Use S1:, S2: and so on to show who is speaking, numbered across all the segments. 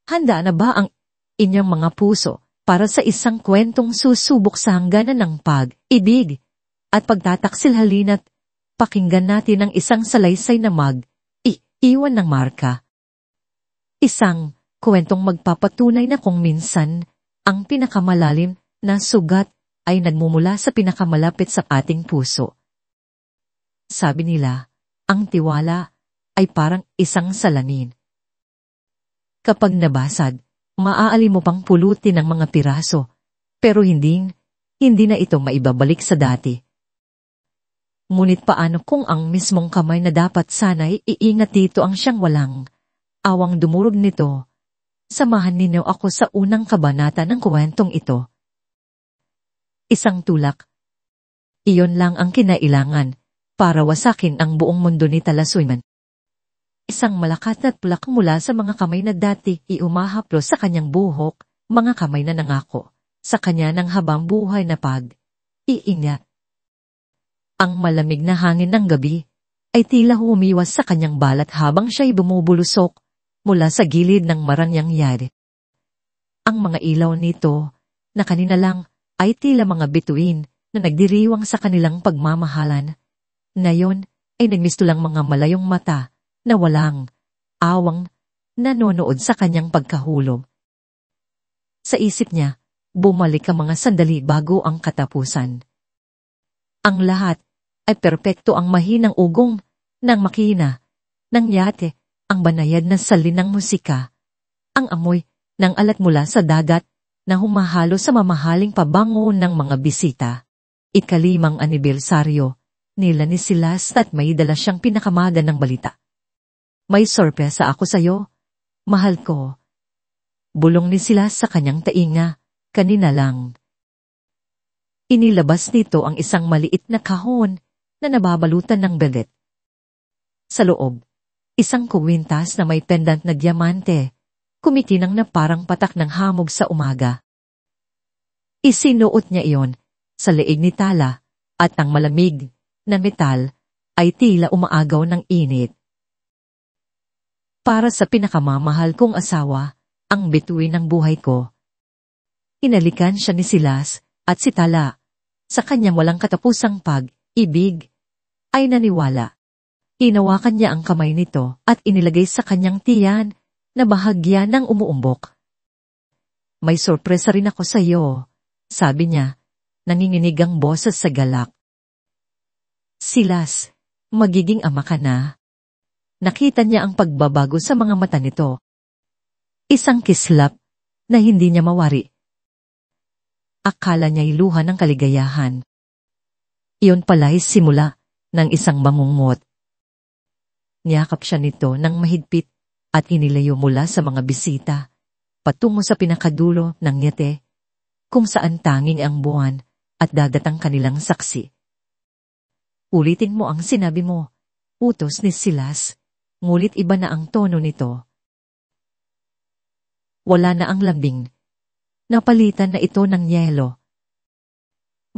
S1: Handa na ba ang inyong mga puso para sa isang kwentong susubok sa hangganan ng pag-ibig at pagtataksil? Halina't pakinggan natin ang isang salaysay na mag-iwan ng marka. Isang kwentong magpapatunay na kung minsan ang pinakamalalim na sugat ay nagmumula sa pinakamalapit sa ating puso. Sabi nila, ang tiwala ay parang isang salamin. Kapag nabasag, maaari mo pang pulutin ang mga piraso, pero hindi na ito maibabalik sa dati. Ngunit paano kung ang mismong kamay na dapat sana'y iingat dito ang siyang walang awang dumurog nito? Samahan ninyo ako sa unang kabanata ng kwentong ito. Isang tulak. Iyon lang ang kinailangan para wasakin ang buong mundo ni Talasuyman. Isang malakas na tulak mula sa mga kamay na dati iumahaplos sa kanyang buhok, mga kamay na nangako sa kanya ng habang buhay na pag-iingat. Ang malamig na hangin ng gabi ay tila humiwas sa kanyang balat habang siya'y bumubulusok mula sa gilid ng maranyang yari. Ang mga ilaw nito na kanina lang ay tila mga bituin na nagdiriwang sa kanilang pagmamahalan. Ngayon ay nagmistulang mga malayong mata na walang awang nanonood sa kanyang pagkahulog. Sa isip niya, bumalik ang mga sandali bago ang katapusan. Ang lahat ay perpekto, ang mahinang ugong ng makina, ng yate, ang banayad na salin ng musika, ang amoy ng alat mula sa dagat na humahalo sa mamahaling pabango ng mga bisita. Ika-5 anibersaryo nila ni Silas at may dala siyang pinakamagandang balita. May sorpresa ako sa'yo, mahal ko. Bulong ni Silas sa kanyang tainga, kanina lang. Inilabas nito ang isang maliit na kahon na nababalutan ng belet. Sa loob, isang kuwintas na may pendant na diamante, kumikinang na parang patak ng hamog sa umaga. Isinuot niya iyon sa leeg ni Tala at ang malamig na metal ay tila umaagaw ng init. Para sa pinakamamahal kong asawa, ang bituin ng buhay ko. Hinalikan siya ni Silas at si Tala. Sa kanyang walang katapusang pag-ibig ay naniwala. Hinawakan niya ang kamay nito at inilagay sa kanyang tiyan na bahagya ng umuumbok. May sorpresa rin ako sa iyo, sabi niya, nanginginig ang boses sa galak. Silas, magiging ama ka na. Nakita niya ang pagbabago sa mga mata nito. Isang kislap na hindi niya mawari. Akala niya'y luha ng kaligayahan. Iyon pala'y simula ng isang bangungot. Niyakap siya nito ng mahigpit at inilayo mula sa mga bisita, patungo sa pinakadulo ng yate, kung saan tanging ang buwan at dagat ang kanilang saksi. Ulitin mo ang sinabi mo, utos ni Silas, ngulit iba na ang tono nito. Wala na ang lambing. Napalitan na ito ng yelo.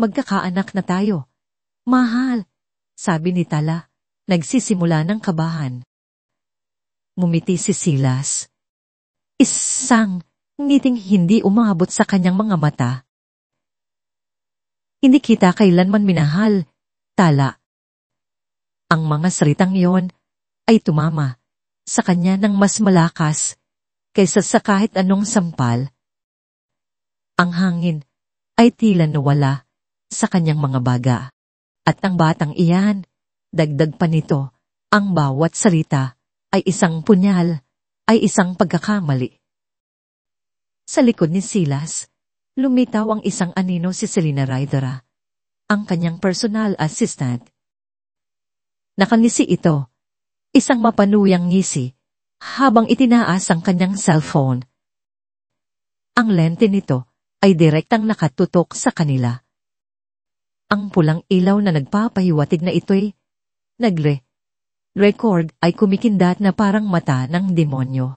S1: Magkakaanak na tayo. Mahal, sabi ni Tala, nagsisimula ng kabahan. Ngumiti si Silas. Isang ngiting hindi umabot sa kanyang mga mata. Hindi kita kailanman minahal, Tala. Ang mga salitang iyon ay tumama sa kanya ng mas malakas kaysa sa kahit anong sampal. Ang hangin ay tila nawala sa kanyang mga baga. At ang batang iyan, dagdag pa nito, ang bawat salita ay isang punyal, ay isang pagkakamali. Sa likod ni Silas, lumitaw ang isang anino si Selina Rydera, ang kanyang personal assistant. Nakangisi ito, isang mapanuyang ngisi, habang itinaas ang kanyang cellphone. Ang lente nito ay direktang nakatutok sa kanila. Ang pulang ilaw na nagpapahiwatig na ito'y nagre-record ay kumikindat na parang mata ng demonyo.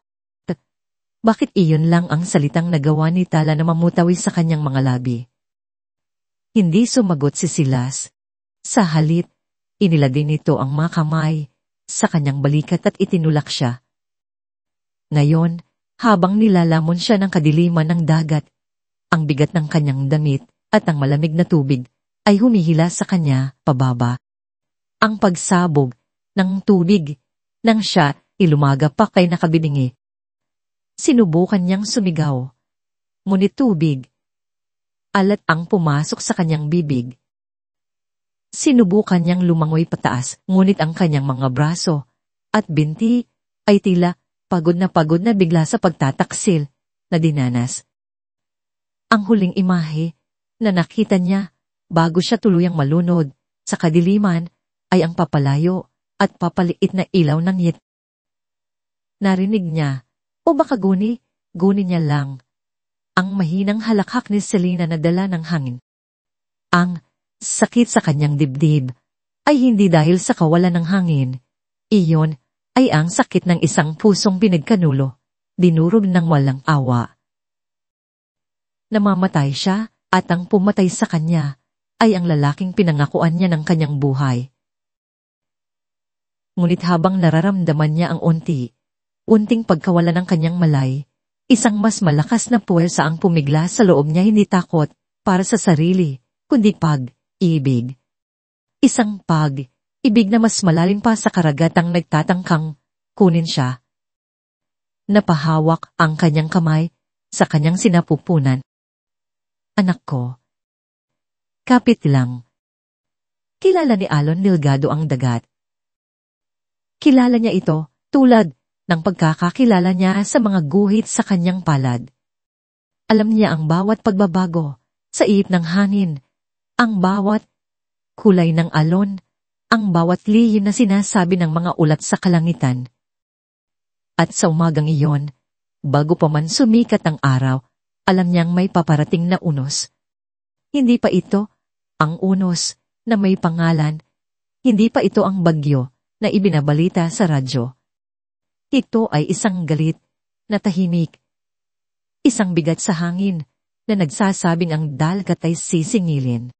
S1: Bakit iyon lang ang salitang nagawa ni Tala na mamutawi sa kanyang mga labi? Hindi sumagot si Silas. Sa halip, inilagay nito ang mga kamay sa kanyang balikat at itinulak siya. Ngayon, Habang nilalamon siya ng kadiliman ng dagat, ang bigat ng kanyang damit at ang malamig na tubig ay humihila sa kanya pababa. Ang pagsabog ng tubig nang siya ilumagapak ay nakabingi. Sinubukan niyang sumigaw, ngunit tubig, alat ang pumasok sa kanyang bibig. Sinubukan niyang lumangoy pataas, ngunit ang kanyang mga braso at binti ay tila pagod na bigla sa pagtataksil na dinanas. Ang huling imahe na nakita niya bago siya tuluyang malunod sa kadiliman ay ang papalayo at papaliit na ilaw ng yet. Narinig niya, o baka guni niya lang, ang mahinang halakhak ni Selena na dala ng hangin. Ang sakit sa kanyang dibdib ay hindi dahil sa kawalan ng hangin. Iyon ay ang sakit ng isang pusong pinagkanulo, dinurog ng walang awa. Namamatay siya at ang pumatay sa kanya ay ang lalaking pinangakuan niya ng kanyang buhay. Ngunit habang nararamdaman niya ang unting pagkawala ng kanyang malay, isang mas malakas na puwersa ang pumigla sa loob niya, hindi takot para sa sarili, kundi pag-ibig. Isang pag-ibig na mas malalim pa sa karagatang nagtatangkang kunin siya. Napahawak ang kanyang kamay sa kanyang sinapupunan. Anak ko. Kapit lang. Kilala ni Alon Delgado ang dagat. Kilala niya ito tulad ng pagkakakilala niya sa mga guhit sa kanyang palad. Alam niya ang bawat pagbabago sa ihip ng hangin, ang bawat kulay ng alon, ang bawat lihim na sinasabi ng mga ulat sa kalangitan. At sa umagang iyon, bago pa man sumikat ang araw, alam niyang may paparating na unos. Hindi pa ito ang unos na may pangalan, hindi pa ito ang bagyo na ibinabalita sa radyo. Ito ay isang galit na tahimik, isang bigat sa hangin na nagsasabing ang dagat ay sisingilin.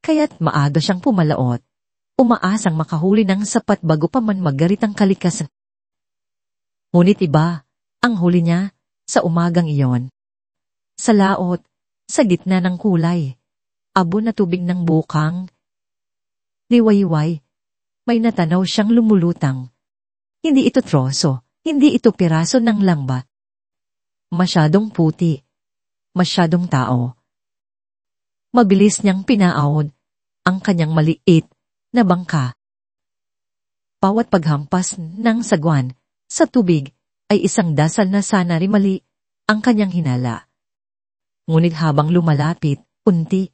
S1: Kaya't maaga siyang pumalaot, umaasang makahuli ng sapat bago pa man magarit ang kalikasan. Ngunit iba ang huli niya sa umagang iyon. Sa laot, sa gitna ng kulay, abo na tubig ng bukang, liwayway, may natanaw siyang lumulutang. Hindi ito troso, hindi ito piraso ng lambat. Masyadong puti, masyadong tao. Mabilis niyang pinaahon ang kanyang maliit na bangka. Bawat paghampas ng sagwan sa tubig ay isang dasal na sana rin mali ang kanyang hinala. Ngunit habang lumalapit, unting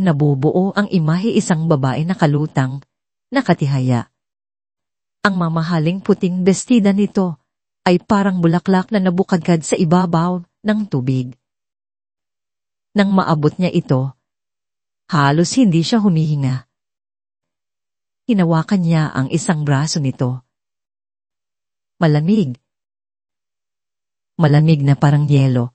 S1: nabubuo ang imahe isang babae na kalutang, nakatihaya. Ang mamahaling puting bestida nito ay parang bulaklak na nabukadkad sa ibabaw ng tubig. Nang maabot niya ito, halos hindi siya humihinga. Hinawakan niya ang isang braso nito. Malamig. Malamig na parang yelo.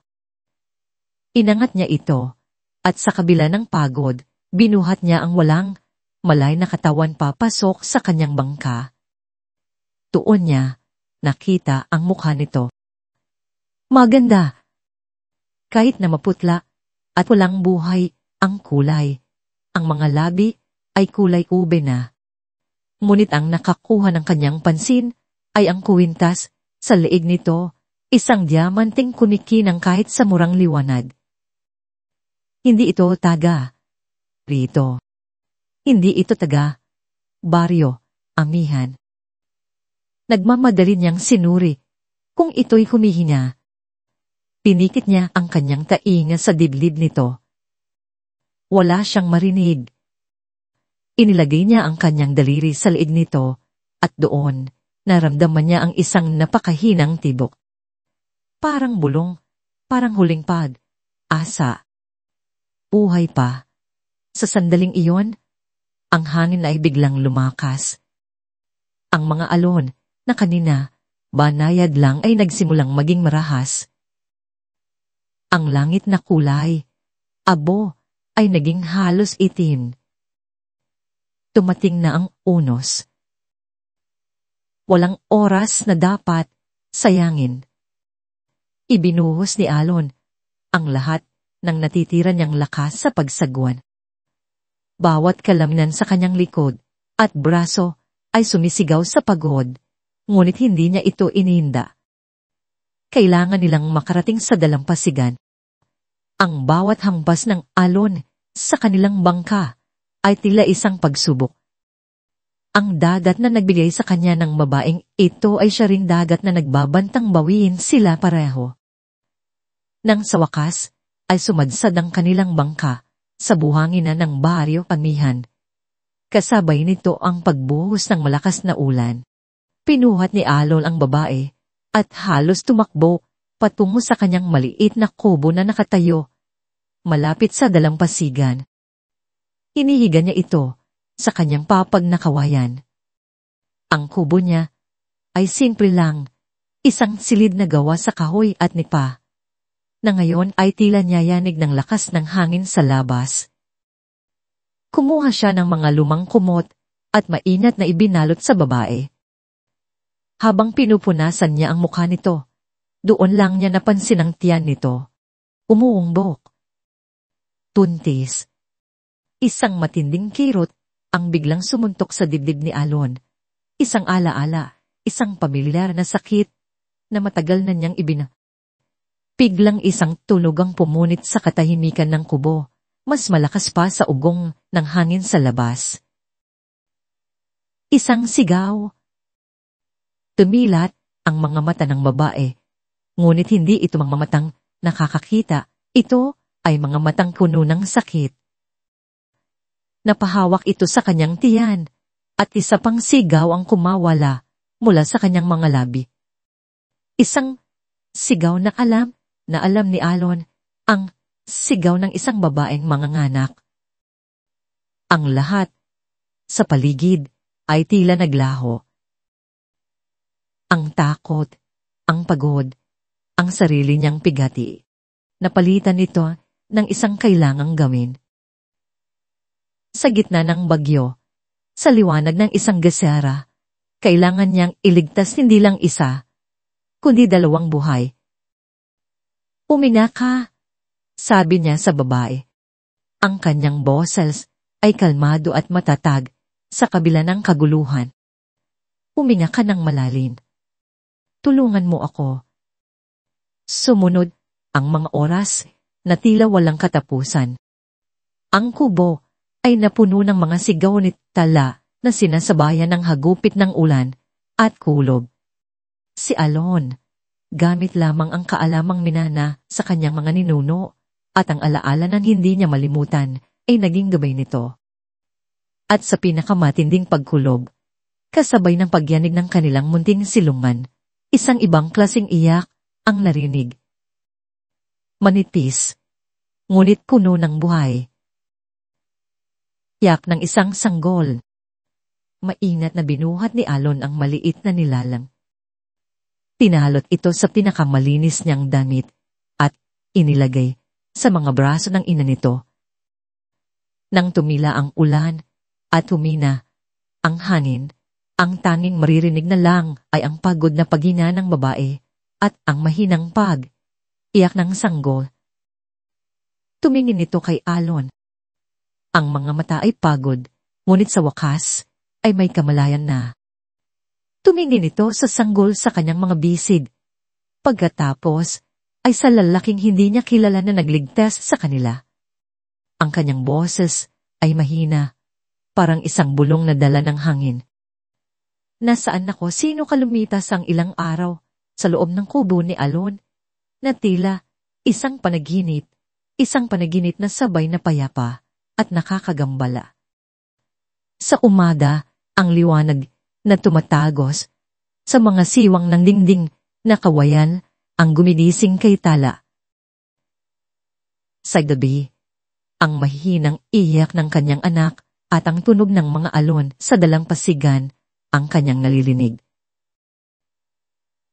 S1: Inangat niya ito, at sa kabila ng pagod, binuhat niya ang walang malay na katawan papasok sa kanyang bangka. Tuon niya, nakita ang mukha nito. Maganda. Kahit na maputla at walang buhay ang kulay, ang mga labi ay kulay ube na. Ngunit ang nakakuha ng kanyang pansin ay ang kuwintas sa leeg nito, isang diamanting kumikinang kahit sa murang liwanag. Hindi ito taga rito. Hindi ito taga baryo, amihan. Nagmamadali niyang sinuri kung ito'y humihina. Pinikit niya ang kanyang tainga sa dibdib nito. Wala siyang marinig. Inilagay niya ang kanyang daliri sa leeg nito at doon naramdaman niya ang isang napakahinang tibok. Parang bulong, parang huling asa. Buhay pa. Sa sandaling iyon, ang hangin ay biglang lumakas. Ang mga alon na kanina, banayad lang ay nagsimulang maging marahas. Ang langit na kulay, abo, ay naging halos itim. Tumating na ang unos. Walang oras na dapat sayangin. Ibinuhos ni Alon ang lahat ng natitira niyang lakas sa pagsagwan. Bawat kalamnan sa kanyang likod at braso ay sumisigaw sa pagod, ngunit hindi niya ito ininda. Kailangan nilang makarating sa dalampasigan. Ang bawat hampas ng Alon sa kanilang bangka ay tila isang pagsubok. Ang dagat na nagbigay sa kanya ng babaeng ito ay siya ring dagat na nagbabantang bawiin sila pareho. Nang sa wakas, ay sumadsad ang kanilang bangka sa buhanginan ng baryo Pamihan. Kasabay nito ang pagbuhos ng malakas na ulan. Pinuhat ni Alon ang babae at halos tumakbo patungo sa kanyang maliit na kubo na nakatayo malapit sa dalampasigan. Hinihiga niya ito sa kanyang papag na kawayan. Ang kubo niya ay simple lang, isang silid na gawa sa kahoy at nipa, na ngayon ay tila niyayanig ng lakas ng hangin sa labas. Kumuha siya ng mga lumang kumot at mainat na ibinalot sa babae. Habang pinupunasan niya ang mukha nito, doon lang niya napansin ang tiyan nito. Umuungbok. Tuntis. Isang matinding kirot ang biglang sumuntok sa dibdib ni Alon. Isang alaala, isang pamilyar na sakit na matagal na niyang Biglang isang tunog ang pumunit sa katahimikan ng kubo, mas malakas pa sa ugong ng hangin sa labas. Isang sigaw. Tumilat ang mga mata ng babae, ngunit hindi ito mga matang nakakakita, ito ay mga matang puno ng sakit. Napahawak ito sa kanyang tiyan, at isa pang sigaw ang kumawala mula sa kanyang mga labi. Isang sigaw na alam ni Alon, ang sigaw ng isang babaeng manganganak. Ang lahat sa paligid ay tila naglaho. Ang takot, ang pagod, ang sarili niyang pigati. Napalitan nito ng isang kailangang gawin. Sa gitna ng bagyo, sa liwanag ng isang gasera, kailangan niyang iligtas hindi lang isa, kundi dalawang buhay. Uminga ka, sabi niya sa babae. Ang kanyang boses ay kalmado at matatag sa kabila ng kaguluhan. Uminga ka ng malalim. Tulungan mo ako. Sumunod ang mga oras na tila walang katapusan. Ang kubo ay napuno ng mga sigaw ni tala na sinasabayan ng hagupit ng ulan at kulob. Si Alon, gamit lamang ang kaalamang minana sa kanyang mga ninuno at ang alaala ng hindi niya malimutan ay naging gabay nito. At sa pinakamatinding pagkulob, kasabay ng pagyanig ng kanilang munting silungan, isang ibang klaseng iyak ang narinig. Manipis, ngunit puno ng buhay. Iyak ng isang sanggol. Mainat na binuhat ni Alon ang maliit na nilalang. Tinalot ito sa pinakamalinis niyang damit at inilagay sa mga braso ng ina nito. Nang tumila ang ulan at humina ang hangin, ang tanging maririnig na lang ay ang pagod na paghina ng babae at ang mahinang iyak ng sanggol. Tumingin ito kay Alon. Ang mga mata ay pagod, ngunit sa wakas ay may kamalayan na. Tumingin ito sa sanggol sa kanyang mga bisig. Pagkatapos, ay sa lalaking hindi niya kilala na nagligtas sa kanila. Ang kanyang boses ay mahina, parang isang bulong na dala ng hangin. Nasaan ako? Sino ka lumitas ang ilang araw sa loob ng kubo ni Alon? Na tila isang panaginip na sabay na payapa at nakakagambala. Sa umaga, ang liwanag na tumatagos sa mga siwang ng dingding na kawayan ang gumigising kay tala. Sa gabi, ang mahihinang iyak ng kanyang anak at ang tunog ng mga alon sa dalampasigan ang kanyang nalilinig.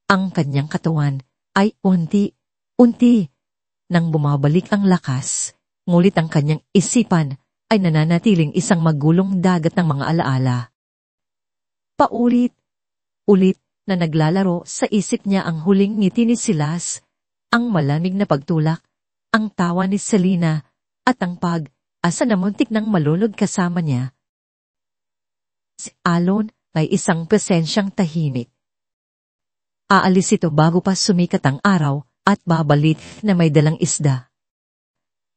S1: Ang kanyang katawan ay unti-unti nang bumabalik ang lakas, ngulit ang kanyang isipan ay nananatiling isang magulong dagat ng mga alaala. Paulit-ulit na naglalaro sa isip niya ang huling ngiti ni Silas, ang malamig na pagtulak, ang tawa ni Selena, at ang pag-asa na muntik nang malulod kasama niya. Si Alon ay isang presensyang tahimik. Aalis ito bago pa sumikat ang araw at babalik na may dalang isda.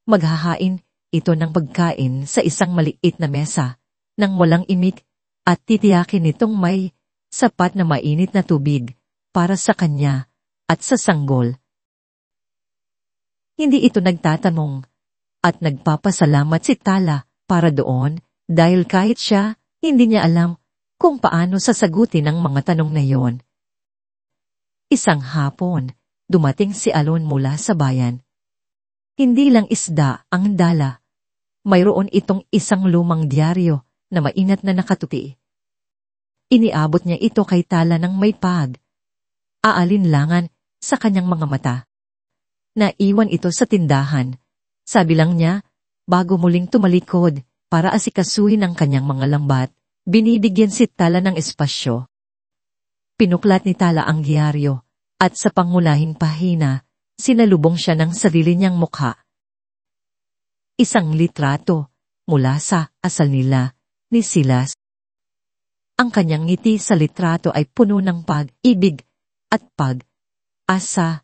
S1: Maghahain ito ng pagkain sa isang maliit na mesa nang walang imik at titiyakin nitong may sapat na mainit na tubig para sa kanya at sa sanggol. Hindi ito nagtatanong at nagpapasalamat si Tala para doon dahil kahit siya, hindi niya alam kung paano sasagutin ang mga tanong na yon. Isang hapon, dumating si Alon mula sa bayan. Hindi lang isda ang dala. Mayroon itong isang lumang dyaryo na mainat na nakatuti. Iniabot niya ito kay Tala ng may aalinlangan sa kanyang mga mata. Naiwan ito sa tindahan. Sabi lang niya, bago muling tumalikod para asikasuhin ang kanyang mga lambat, binibigyan si Tala ng espasyo. Pinuklat ni Tala ang dyaryo at sa pangunahing pahina, sinalubong siya ng sarili niyang mukha. Isang litrato mula sa asal nila ni Silas. Ang kanyang ngiti sa litrato ay puno ng pag-ibig at pag-asa.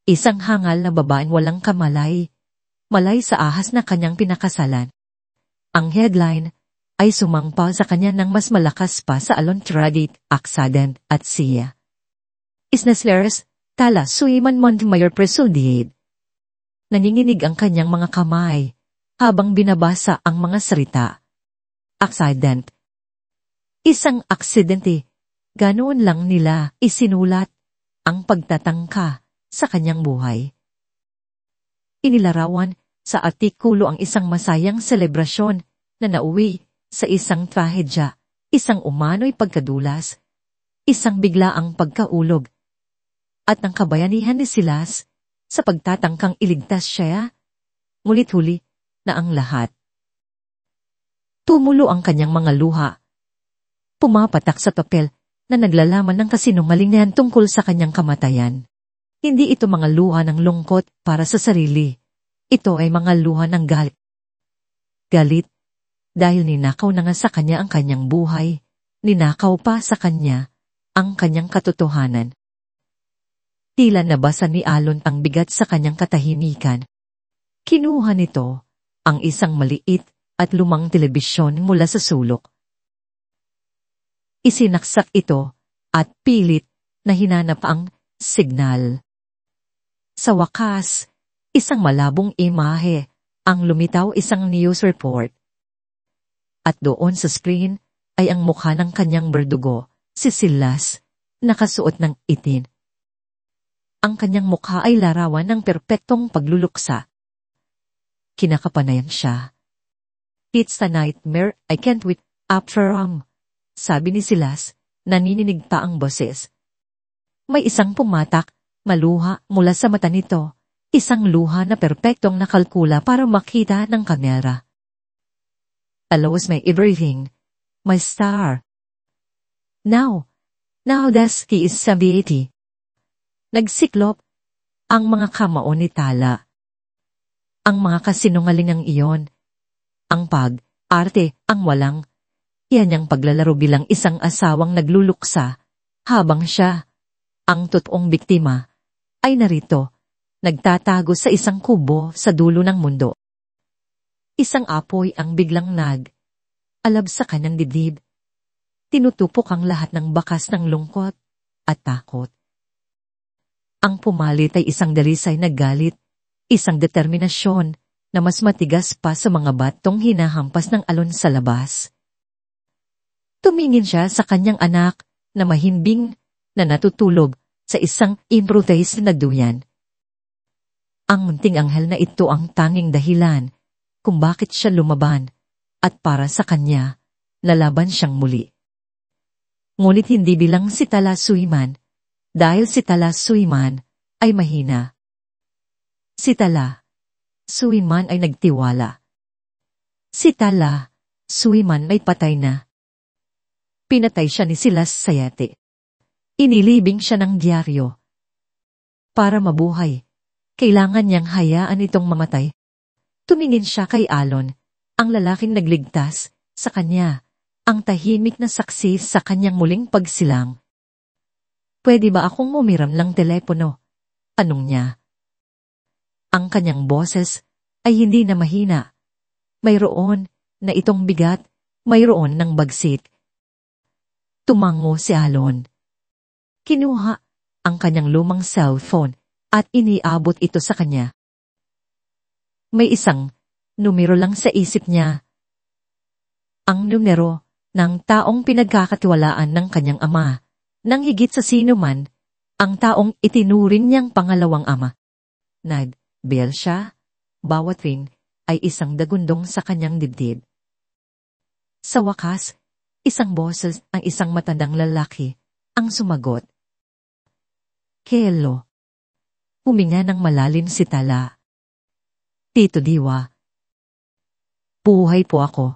S1: Isang hangal na babaeng walang kamalay, malay sa ahas na kanyang pinakasalan. Ang headline ay sumangpa sa kanya ng mas malakas pa sa Alon tragic accident at siya. Isnaslers, Tala Suiman Montmayor Presudied. Naninginig ang kanyang mga kamay habang binabasa ang mga salita. Accident. Isang aksidente. Ganoon lang nila isinulat ang pagtatangka sa kanyang buhay. Inilarawan sa artikulo ang isang masayang selebrasyon na nauwi sa isang trahedya, isang umano'y pagkadulas, isang biglaang pagkaulog, at ang kabayanihan ni Silas sa pagtatangkang iligtas siya, ngunit huli na ang lahat. Tumulo ang kanyang mga luha. Pumapatak sa papel na naglalaman ng kasinungalingan tungkol sa kanyang kamatayan. Hindi ito mga luha ng lungkot para sa sarili. Ito ay mga luha ng galit. Galit dahil ninakaw na nga sa kanya ang kanyang buhay, ninakaw pa sa kanya ang kanyang katotohanan. Tila nabasa ni Alon ang bigat sa kanyang katahimikan. Kinuha nito ang isang maliit at lumang telebisyon mula sa sulok. Isinaksak ito at pilit na hinanap ang signal. Sa wakas, isang malabong imahe ang lumitaw, isang news report. At doon sa screen ay ang mukha ng kanyang berdugo, si Silas, nakasuot ng itin. Ang kanyang mukha ay larawan ng perpektong pagluluksa. Kinakapanayan siya. It's a nightmare, I can't wait after sabi ni Silas, nanininig pa ang boses. May isang pumatak, maluha mula sa mata nito, isang luha na perpektong nakalkula para makita ng kamera. Allows my everything, my star. Now that he is 70. Nagsiklop ang mga kamao ni Tala. Ang mga kasinungalingang iyon, ang pag-arte, ang walang, yan ang paglalaro bilang isang asawang nagluluksa, habang siya, ang totoong biktima, ay narito, nagtatago sa isang kubo sa dulo ng mundo. Isang apoy ang biglang alab sa kanyang dibdib. Tinutupok ang lahat ng bakas ng lungkot at takot. Ang pumalit ay isang dalisay na galit, isang determinasyon na mas matigas pa sa mga batong hinahampas ng alon sa labas. Tumingin siya sa kanyang anak na mahimbing na natutulog sa isang improvised na duyan. Ang munting anghel na ito ang tanging dahilan kung bakit siya lumaban at para sa kanya, lalaban siyang muli. Ngunit hindi bilang si Tala Suiman, dahil si Tala Suiman ay mahina. Si Tala Suiman ay nagtiwala. Si Tala Suiman ay patay na. Pinatay siya ni Silas Sayate. Inilibing siya ng dyaryo. Para mabuhay, kailangan niyang hayaan itong mamatay. Tumingin siya kay Alon, ang lalaking nagligtas sa kanya, ang tahimik na saksi sa kanyang muling pagsilang. Pwede ba akong umiram ng telepono? Anong niya? Ang kanyang boses ay hindi na mahina. Mayroon na itong bigat, mayroon ng bagsik. Tumango si Alon. Kinuha ang kanyang lumang cellphone at iniabot ito sa kanya. May isang numero lang sa isip niya. Ang numero ng taong pinagkakatiwalaan ng kanyang ama, nang higit sa sino man, ang taong itinuring niyang pangalawang ama. Nag-bell siya, bawat ring ay isang dagundong sa kanyang dibdib. Sa wakas, isang boses ang isang matandang lalaki ang sumagot. Hello. Huminga ng malalim si Tala. Tito Diwa. Buhay po ako.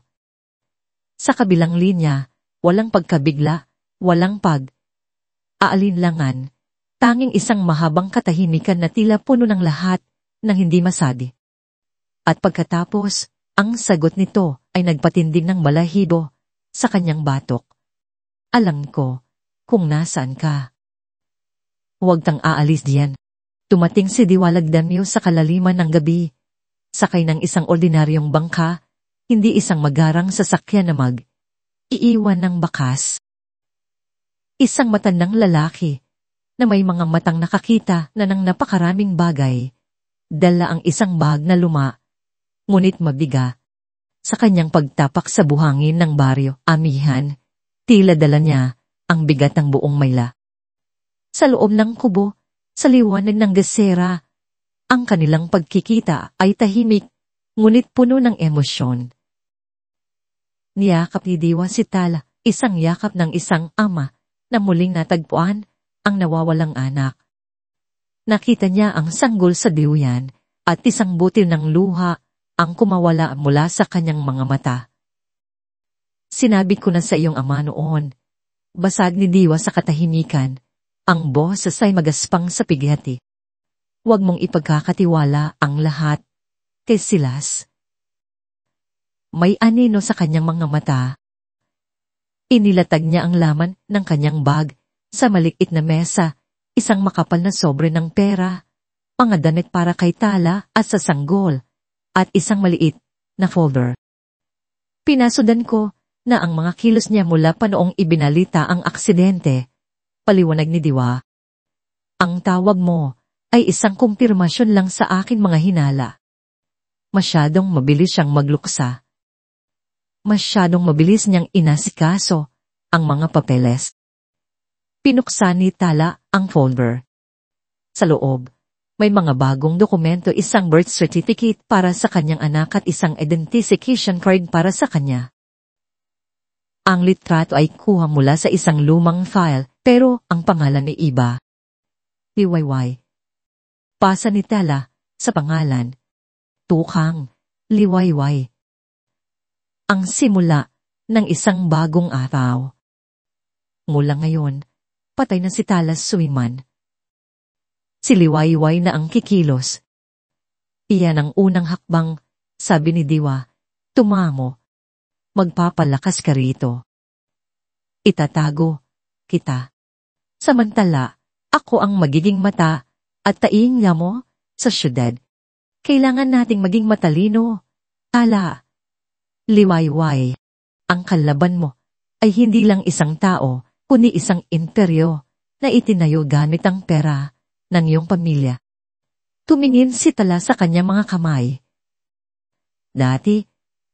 S1: Sa kabilang linya, walang pagkabigla, walang aalinlangan, tanging isang mahabang katahimikan na tila puno ng lahat ng hindi masabi. At pagkatapos, ang sagot nito ay nagpatindig ng balahibo sa kanyang batok. Alam ko kung nasaan ka. Huwag kang aalis diyan. Tumating si Diwalag Damyo sa kalaliman ng gabi. Sakay ng isang ordinaryong bangka, hindi isang magarang sasakyan na iiwan ng bakas. Isang matandang lalaki na may mga matang nakakita na ng napakaraming bagay. Dala ang isang bag na luma, ngunit mabiga. Sa kanyang pagtapak sa buhangin ng baryo, amihan, tila dala niya ang bigat ng buong Mayla. Sa loob ng kubo, sa liwanag ng gasera, ang kanilang pagkikita ay tahimik, ngunit puno ng emosyon. Niyakap ni Diwa si Tala, isang yakap ng isang ama na muling natagpuan ang nawawalang anak. Nakita niya ang sanggol sa diuyan at isang butil ng luha ang kumawala mula sa kanyang mga mata. Sinabi ko na sa iyong ama noon. Basag ni Diwa sa katahimikan. Ang boses ay magaspang sa pighati. Huwag mong ipagkakatiwala ang lahat kay Silas. May anino sa kanyang mga mata. Inilatag niya ang laman ng kanyang bag sa maliit na mesa, isang makapal na sobre ng pera, mga damit para kay Tala at sa sanggol, at isang maliit na folder. Pinasundan ko na ang mga kilos niya mula pa noong ibinalita ang aksidente. Paliwanag ni Diwa. Ang tawag mo ay isang kumpirmasyon lang sa akin mga hinala. Masyadong mabilis siyang magluksa. Masyadong mabilis niyang inasikaso ang mga papeles. Pinuksan ni Tala ang folder. Sa loob, may mga bagong dokumento, isang birth certificate para sa kanyang anak at isang identification card para sa kanya. Ang litrato ay kuha mula sa isang lumang file, pero ang pangalan ay iba. Liwayway. Pasa ni Tala sa pangalan. Tukang, Liwayway. Ang simula ng isang bagong araw. Mula ngayon, patay na si Tala Suiman. Si Liwayway na ang kikilos. Iyan ang unang hakbang, sabi ni Diwa. Tumamo. Magpapalakas ka rito. Itatago kita. Samantala, ako ang magiging mata at taing niya mo sa syudad. Kailangan nating maging matalino. Tala. Liwayway. Ang kalaban mo ay hindi lang isang tao, kundi isang imperyo na itinayo gamit ang pera ng iyong pamilya. Tumingin si Tala sa kanyang mga kamay. Dati,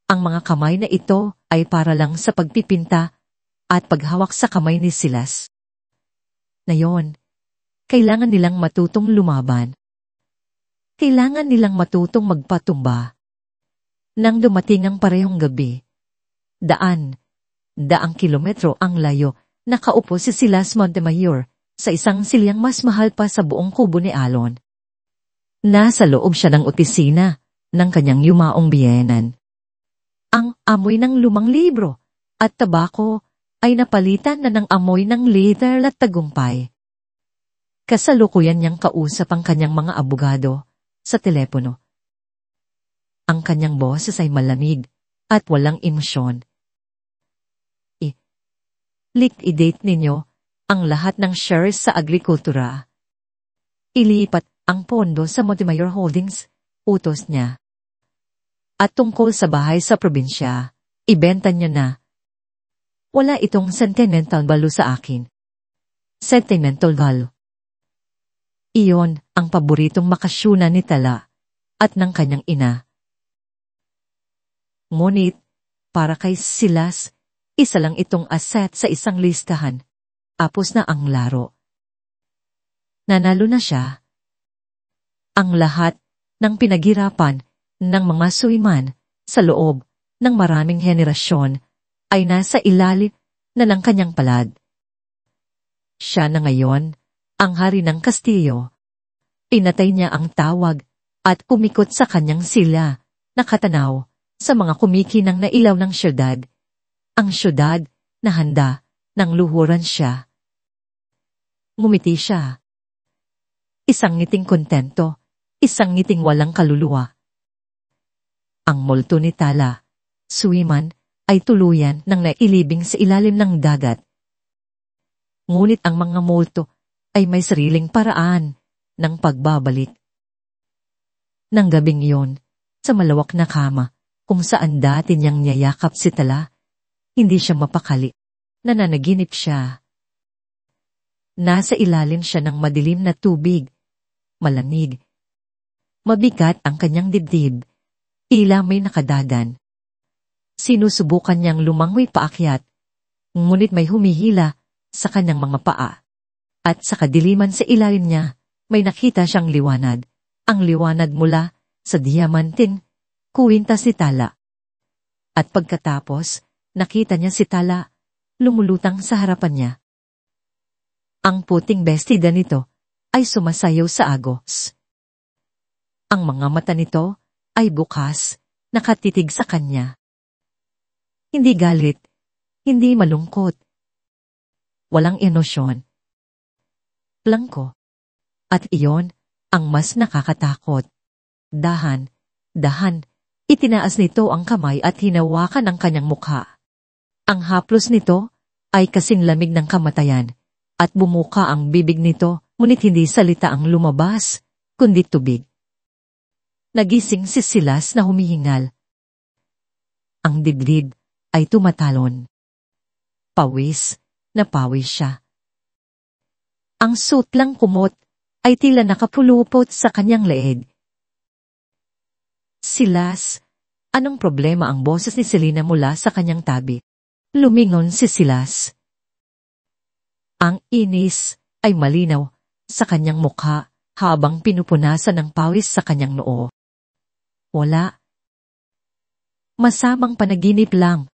S1: ang mga kamay na ito ay para lang sa pagpipinta at paghawak sa kamay ni Silas. Ngayon, kailangan nilang matutong lumaban. Kailangan nilang matutong magpatumba. Nang dumating ang parehong gabi, daang kilometro ang layo, nakaupo si Silas Montemayor sa isang silyang mas mahal pa sa buong kubo ni Alon. Nasa loob siya ng opisina ng kanyang yumaong biyenan. Ang amoy ng lumang libro at tabako ay napalitan na ng amoy ng leather at tagumpay. Kasalukuyan niyang kausap ang kanyang mga abogado sa telepono. Ang kanyang boses ay malamig at walang emosyon. Liquidate ninyo ang lahat ng shares sa agrikultura. Ilipat ang pondo sa Montemayor Holdings, utos niya. At tungkol sa bahay sa probinsya, ibenta niyo na. Wala itong sentimental value sa akin. Sentimental value. Iyon ang paboritong makasyuna ni Tala at ng kanyang ina. Ngunit, para kay Silas, isa lang itong asset sa isang listahan. Apos na ang laro. Nanalo na siya. Ang lahat ng pinaghirapan ng mga suiman sa loob ng maraming henerasyon ay nasa ilalim na ng kanyang palad. Siya na ngayon ang hari ng Kastilyo. Pinatay niya ang tawag at umikot sa kanyang sila, nakatanaw sa mga kumikinang na ilaw ng syudad. Ang syudad na handa ng luhuran siya. Ngumiti siya. Isang ngiting kontento, isang ngiting walang kaluluwa. Ang multo ni Tala, suwiman, ay tuluyan ng nailibing sa ilalim ng dagat. Ngunit ang mga multo ay may sariling paraan ng pagbabalik. Nang gabing iyon, sa malawak na kama, kung saan dati niyang niyayakap si Tala, hindi siya mapakali. Nananaginip siya. Nasa ilalim siya ng madilim na tubig. Malamig. Mabigat ang kanyang dibdib. Tila may nakadagan. Sinusubukan niyang lumangoy paakyat, ngunit may humihila sa kanyang mga paa. At sa kadiliman sa ilalim niya, may nakita siyang liwanag. Ang liwanag mula sa diamanting kuwintas ni Tala. At pagkatapos, nakita niya si Tala, lumulutang sa harapan niya. Ang puting bestida nito ay sumasayaw sa agos. Ang mga mata nito ay bukas, nakatitig sa kanya. Hindi galit, hindi malungkot. Walang emosyon. Blanko. At iyon ang mas nakakatakot. Dahan, itinaas nito ang kamay at hinawakan ang kanyang mukha. Ang haplos nito ay kasing lamig ng kamatayan at bumuka ang bibig nito, ngunit hindi salita ang lumabas, kundi tubig. Nagising si Silas na humihingal. Ang dibdib ay tumatalon. Pawis na pawis siya. Ang sutlang kumot ay tila nakapulupot sa kanyang leeg. Silas, anong problema ang boses ni Selena mula sa kanyang tabi? Lumingon si Silas. Ang inis ay malinaw sa kanyang mukha habang pinupunasan ng pawis sa kanyang noo. Wala. Masamang panaginip lang.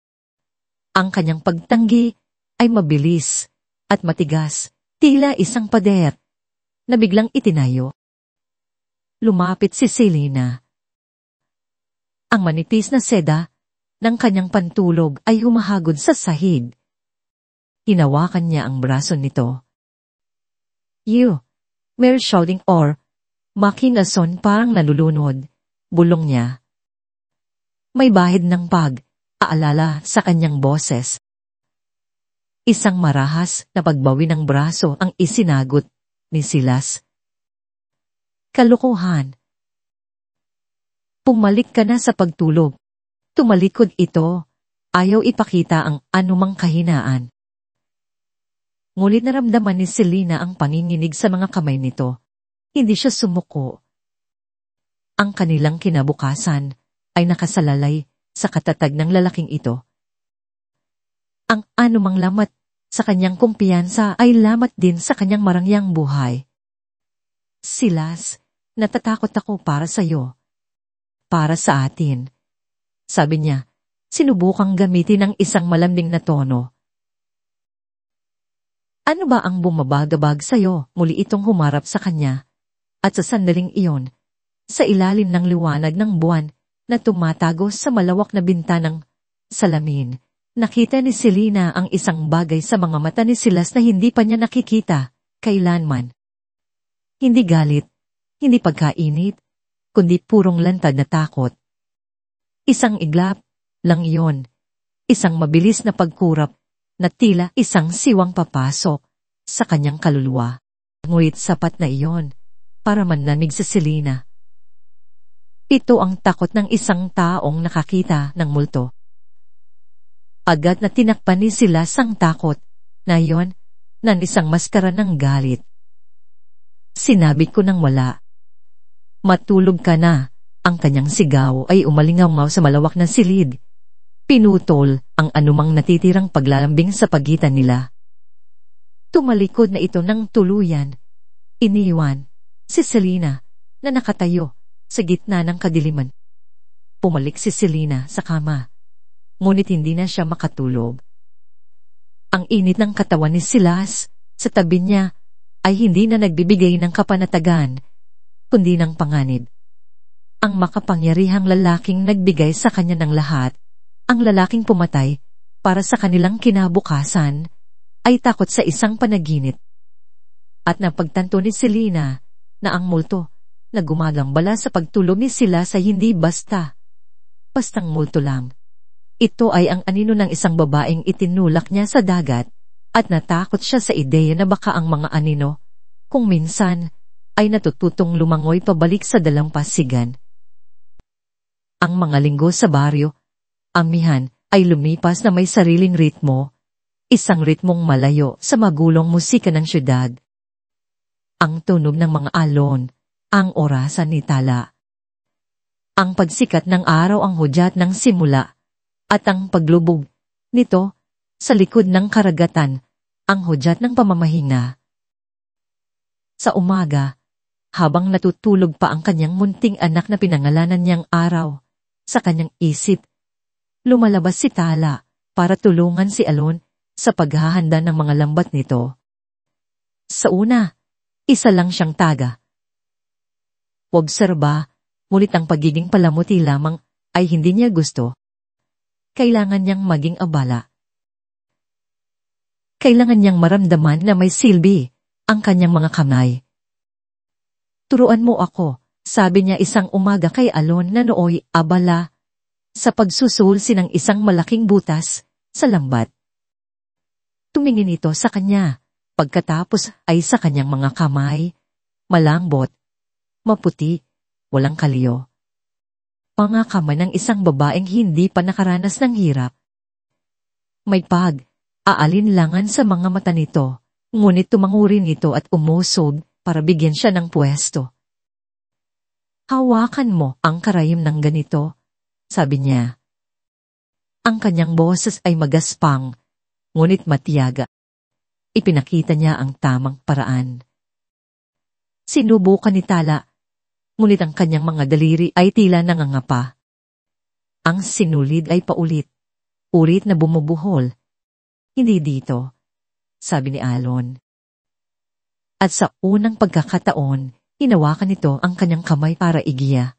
S1: Ang kanyang pagtanggi ay mabilis at matigas, tila isang pader na biglang itinayo. Lumapit si Selena. Ang manipis na seda ng kanyang pantulog ay humahagod sa sahig. Hinawakan niya ang braso nito. You, mere shouting or, makinason parang nalulunod, bulong niya. May bahid ng pag-aalala sa kanyang boses. Isang marahas na pagbawi ng braso ang isinagot ni Silas. Kalokohan. Pumalik ka na sa pagtulog. Tumalikod ito, ayaw ipakita ang anumang kahinaan. Ngunit naramdaman ni Selena ang panginginig sa mga kamay nito. Hindi siya sumuko. Ang kanilang kinabukasan ay nakasalalay sa katatag ng lalaking ito. Ang anumang lamat sa kanyang kumpiyansa ay lamat din sa kanyang marangyang buhay. Silas, natatakot ako para sa iyo. Para sa atin. Sabi niya, sinubukang gamitin ang isang malambing na tono. Ano ba ang bumabagabag sa'yo? Muli itong humarap sa kanya. At sa sandaling iyon, sa ilalim ng liwanag ng buwan na tumatago sa malawak na bintanang salamin, Nakita ni Selena ang isang bagay sa mga mata ni Silas na hindi pa niya nakikita kailanman. Hindi galit, hindi pagkainit, kundi purong lantad na takot. Isang iglap lang iyon, isang mabilis na pagkurap na tila isang siwang papasok sa kanyang kaluluwa. Ngunit sapat na iyon para manlamig si Selena. Ito ang takot ng isang taong nakakita ng multo. Agad na tinakpan ni Silas ang takot na iyon ng isang maskara ng galit. Sinabi ko nang wala. Matulog ka na. Ang kanyang sigaw ay umalingaw sa malawak na silid. Pinutol ang anumang natitirang paglalambing sa pagitan nila. Tumalikod na ito ng tuluyan. Iniwan si Selena na nakatayo sa gitna ng kadiliman. Pumalik si Selena sa kama, ngunit hindi na siya makatulog. Ang init ng katawan ni Silas sa tabi niya ay hindi na nagbibigay ng kapanatagan, kundi ng panganib. Ang makapangyarihang lalaking nagbigay sa kanya ng lahat, ang lalaking pumatay para sa kanilang kinabukasan, ay takot sa isang panaginip. At napagtanto ni Selena na ang multo na gumagambala sa pagtulog ni Silas ay hindi bastang multo lang. Ito ay ang anino ng isang babaeng itinulak niya sa dagat at natakot siya sa ideya na baka ang mga anino, kung minsan, ay natututong lumangoy pabalik sa dalampasigan. Ang mga linggo sa baryo, amihan, ay lumipas na may sariling ritmo, isang ritmong malayo sa magulong musika ng syudad. Ang tunog ng mga alon, ang orasan ni tala. Ang pagsikat ng araw ang hudyat ng simula, at ang paglubog nito sa likod ng karagatan, ang hudyat ng pamamahinga. Sa umaga, habang natutulog pa ang kanyang munting anak na pinangalanan niyang araw, sa kanyang isip, lumalabas si Tala para tulungan si Alon sa paghahanda ng mga lambat nito. Sa una, isa lang siyang taga. Obserba, ngunit ang pagiging palamuti lamang ay hindi niya gusto. Kailangan niyang maging abala. Kailangan niyang maramdaman na may silbi ang kanyang mga kamay. Turuan mo ako, sabi niya isang umaga kay Alon na nooy abala sa pagsusulsi ng isang malaking butas sa lambat. Tumingin ito sa kanya, pagkatapos ay sa kanyang mga kamay, malambot, maputi, walang kalyo. Mga kamay ng isang babaeng hindi pa nakaranas ng hirap. May aalinlangan sa mga mata nito, ngunit tumangurin ito at umusog para bigyan siya ng pwesto. Hawakan mo ang karayom ng ganito, sabi niya. Ang kanyang boses ay magaspang, ngunit matiyaga. Ipinakita niya ang tamang paraan. Sinubukan ni Tala, ngunit ang kanyang mga daliri ay tila nangangapa. Ang sinulid ay paulit, ulit na bumubuhol. Hindi dito, sabi ni Alon. At sa unang pagkakataon, hinawakan nito ang kanyang kamay para igiya.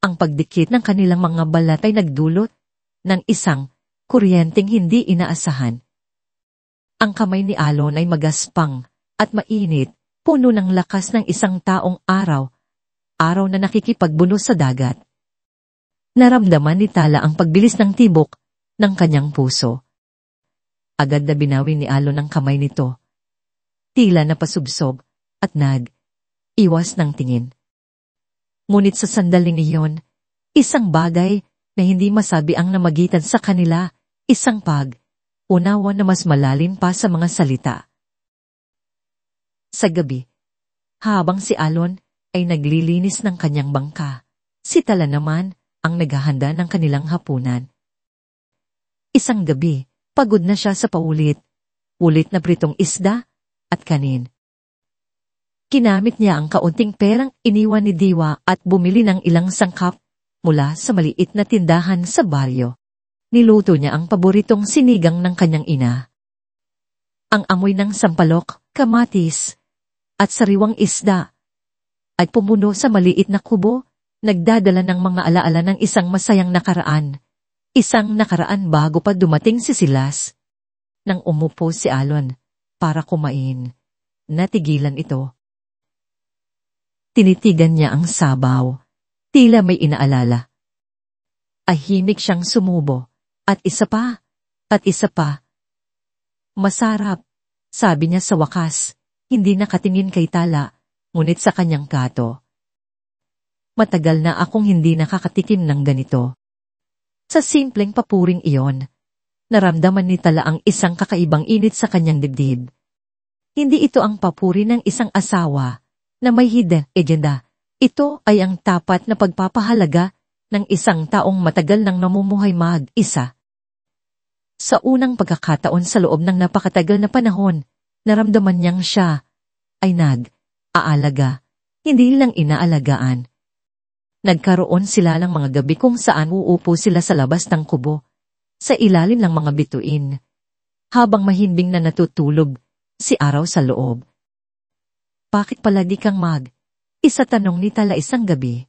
S1: Ang pagdikit ng kanilang mga balat ay nagdulot ng isang kuryenteng hindi inaasahan. Ang kamay ni Alon ay magaspang at mainit, puno ng lakas ng isang taong araw na nakikipagbunos sa dagat. Naramdaman ni Tala ang pagbilis ng tibok ng kanyang puso. Agad na binawi ni Alon ang kamay nito. Tila napasubsob at iwas ng tingin. Ngunit sa sandaling iyon, isang bagay na hindi masabi ang namagitan sa kanila, isang unawa na mas malalim pa sa mga salita. Sa gabi, habang si Alon ay naglilinis ng kanyang bangka, si Tala naman ang naghahanda ng kanilang hapunan. Isang gabi, pagod na siya sa paulit na pritong isda at kanin. Kinamit niya ang kaunting perang iniwan ni Diwa at bumili ng ilang sangkap mula sa maliit na tindahan sa baryo. Niluto niya ang paboritong sinigang ng kanyang ina. Ang amoy ng sampalok, kamatis, at sariwang isda ay pumuno sa maliit na kubo, nagdadala ng mga alaala ng isang masayang nakaraan Isang nakaraan bago pa dumating si Silas. Nang umupo si Alon para kumain, natigilan ito. Tinitigan niya ang sabaw, tila may inaalala. Ahimik siyang sumubo, at isa pa, at isa pa. Masarap, sabi niya sa wakas, hindi nakatingin kay Tala, ngunit sa kanyang kato. Matagal na akong hindi nakakatikim ng ganito. Sa simpleng papuring iyon, naramdaman ni Tala ang isang kakaibang init sa kanyang dibdib. Hindi ito ang papuri ng isang asawa na may hidden agenda. Ito ay ang tapat na pagpapahalaga ng isang taong matagal nang namumuhay mag-isa. Sa unang pagkakataon sa loob ng napakatagal na panahon, naramdaman niyang siya ay nag-aalaga, hindi lang inaalagaan. Nagkaroon sila ng mga gabi kung saan uupo sila sa labas ng kubo, sa ilalim ng mga bituin, habang mahimbing na natutulog si araw sa loob. Bakit palagi kang isa tanong ni Tala isang gabi.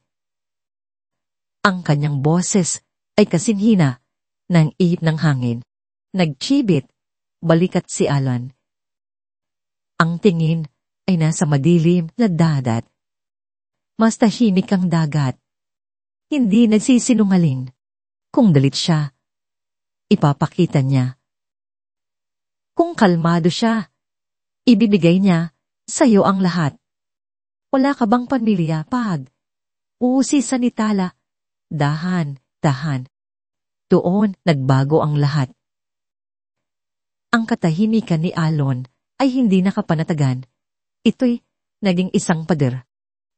S1: Ang kanyang boses ay kasinhina ng ihip ng hangin. Nagchibit, balikat si Alan. Ang tingin ay nasa madilim na dagat. Mas tahimik ang dagat. Hindi nagsisinungaling. Kung galit siya, ipapakita niya. Kung kalmado siya, ibibigay niya sa'yo ang lahat. Wala ka bang pamilya, pag? Uusisa ni Tala. Dahan. Doon, nagbago ang lahat. Ang katahimikan ni Alon ay hindi nakapanatagan. Ito'y naging isang pader.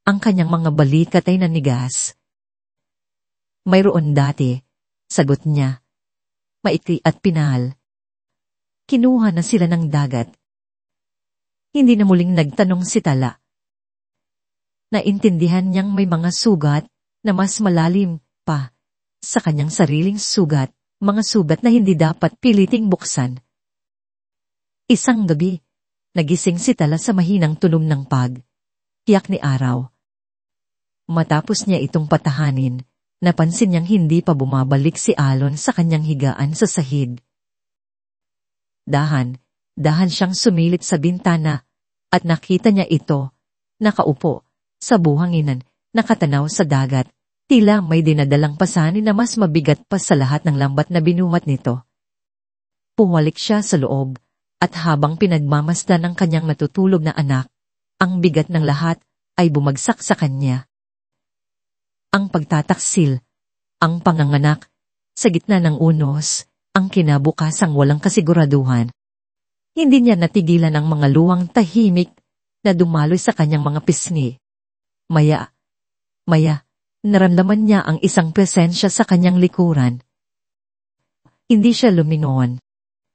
S1: Ang kanyang mga balikat ay nanigas. Mayroon dati, sagot niya. Maikli at pinal. Kinuha na sila ng dagat. Hindi na muling nagtanong si Tala. Naintindihan niyang may mga sugat na mas malalim pa sa kanyang sariling sugat, mga sugat na hindi dapat piliting buksan. Isang gabi, nagising si Tala sa mahinang tunom ng pag-iyak ni araw. Matapos niya itong patahanin, napansin niyang hindi pa bumabalik si Alon sa kanyang higaan sa sahig. Dahan siyang sumilit sa bintana at nakita niya ito, nakaupo, sa buhanginan, nakatanaw sa dagat, tila may dinadalang pasanin na mas mabigat pa sa lahat ng lambat na binuhat nito. Pumalik siya sa loob, at habang pinagmamasdan ng kanyang natutulog na anak, ang bigat ng lahat ay bumagsak sa kanya. Ang pagtataksil, ang panganganak, sa gitna ng unos, ang kinabukasang walang kasiguraduhan. Hindi niya natigilan ang mga luwang tahimik na dumaloy sa kanyang mga pisngi. Maya, naramdaman niya ang isang presensya sa kanyang likuran. Hindi siya lumingon.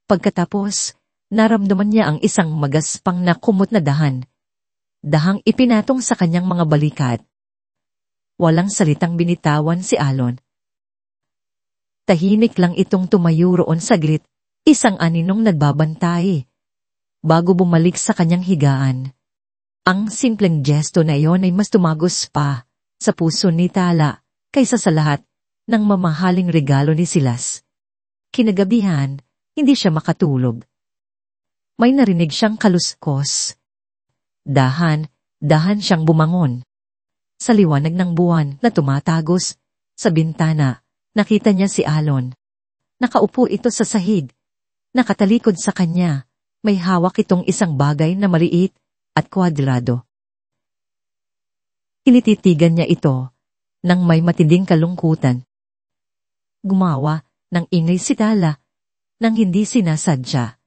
S1: Pagkatapos, naramdaman niya ang isang magaspang na kumot na dahang ipinatong sa kanyang mga balikat. Walang salitang binitawan si Alon. Tahimik lang itong tumayo roon saglit, isang aninong nagbabantay, bago bumalik sa kanyang higaan. Ang simpleng gesto na iyon ay mas tumagos pa sa puso ni Tala kaysa sa lahat ng mamahaling regalo ni Silas. Kinagabihan, hindi siya makatulog. May narinig siyang kaluskos. Dahan siyang bumangon. Sa liwanag ng buwan na tumatagos sa bintana, nakita niya si Alon. Nakaupo ito sa sahig. Nakatalikod sa kanya, may hawak itong isang bagay na maliit at kwadrado. Tinititigan niya ito nang may matinding kalungkutan. Gumawa ng ingay si Tala nang hindi sinasadya.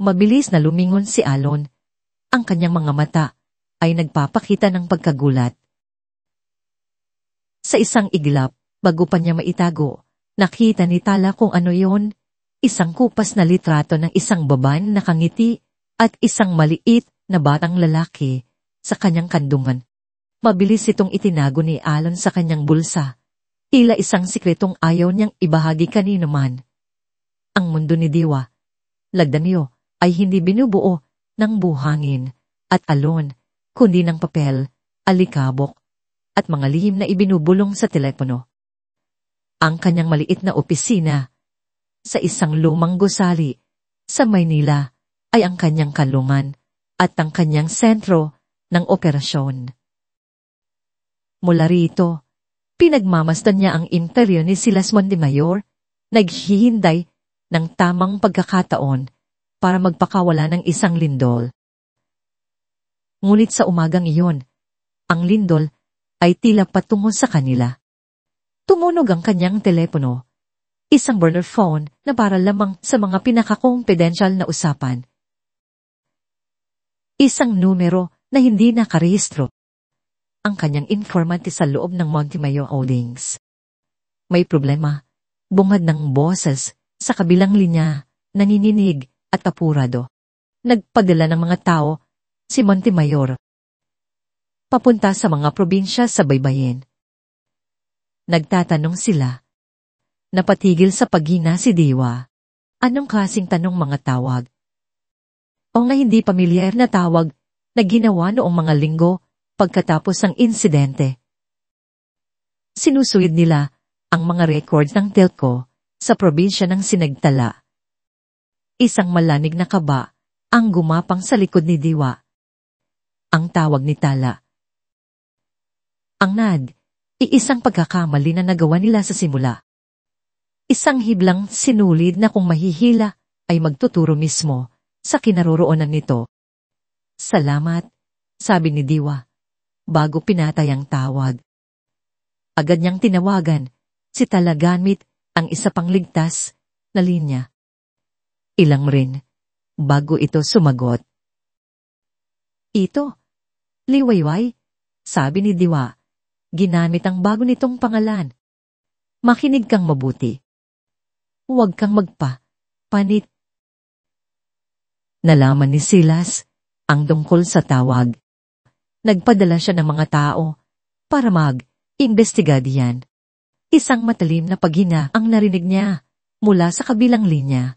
S1: Mabilis na lumingon si Alon. Ang kanyang mga mata ay nagpapakita ng pagkagulat. Sa isang iglap, bago pa niya maitago, nakita ni Tala kung ano yon, isang kupas na litrato ng isang babae na nakangiti at isang maliit na batang lalaki sa kanyang kandungan. Mabilis itong itinago ni Alon sa kanyang bulsa, tila isang sikretong ayaw niyang ibahagi kanino man. Ang mundo ni Diwa, Lagdanyo, ay hindi binubuo ng buhangin at alon, kundi ng papel, alikabok, at mga lihim na ibinubulong sa telepono. ang kanyang maliit na opisina sa isang lumang gusali sa Maynila ay ang kanyang kanlungan at ang kanyang sentro ng operasyon. Mula rito, pinagmamasdan niya ang interior ni Silas Montemayor, naghihinday ng tamang pagkakataon para magpakawala ng isang lindol. Ngunit sa umagang iyon, ang lindol ay tila patungo sa kanila. Tumunog ang kanyang telepono, isang burner phone na para lamang sa mga pinaka-confidential na usapan. Isang numero na hindi nakarehistro. Ang kanyang informante sa loob ng Montemayor Holdings. May problema, bungad ng boses sa kabilang linya, nanininig at apurado. Nagpadala ng mga tao si Montemayor papunta sa mga probinsya sa baybayin. Nagtatanong sila. Napatigil sa paghina si Diwa. Anong klaseng tanong mga tawag? O nga hindi pamilyar na tawag na ginawa noong mga linggo pagkatapos ng insidente. Sinusuyod nila ang mga records ng telco sa probinsya ng Sinagtala. Isang malanig na kaba ang gumapang sa likod ni Diwa. Ang tawag ni Tala. Ang iisang pagkakamali na nagawa nila sa simula. Isang hiblang sinulid na kung mahihila ay magtuturo mismo sa kinaroroonan nito. Salamat, sabi ni Diwa, bago pinatay ang tawag. Agad niyang tinawagan si Tala gamit ang isa pang ligtas na linya. Ilang rin, bago ito sumagot. Ito, Liwayway, sabi ni Diwa, ginamit ang bago nitong pangalan. Makinig kang mabuti. Huwag kang panit. Nalaman ni Silas ang tungkol sa tawag. Nagpadala siya ng mga tao para mag-imbestiga diyan. Isang matalim na paghina ang narinig niya mula sa kabilang linya.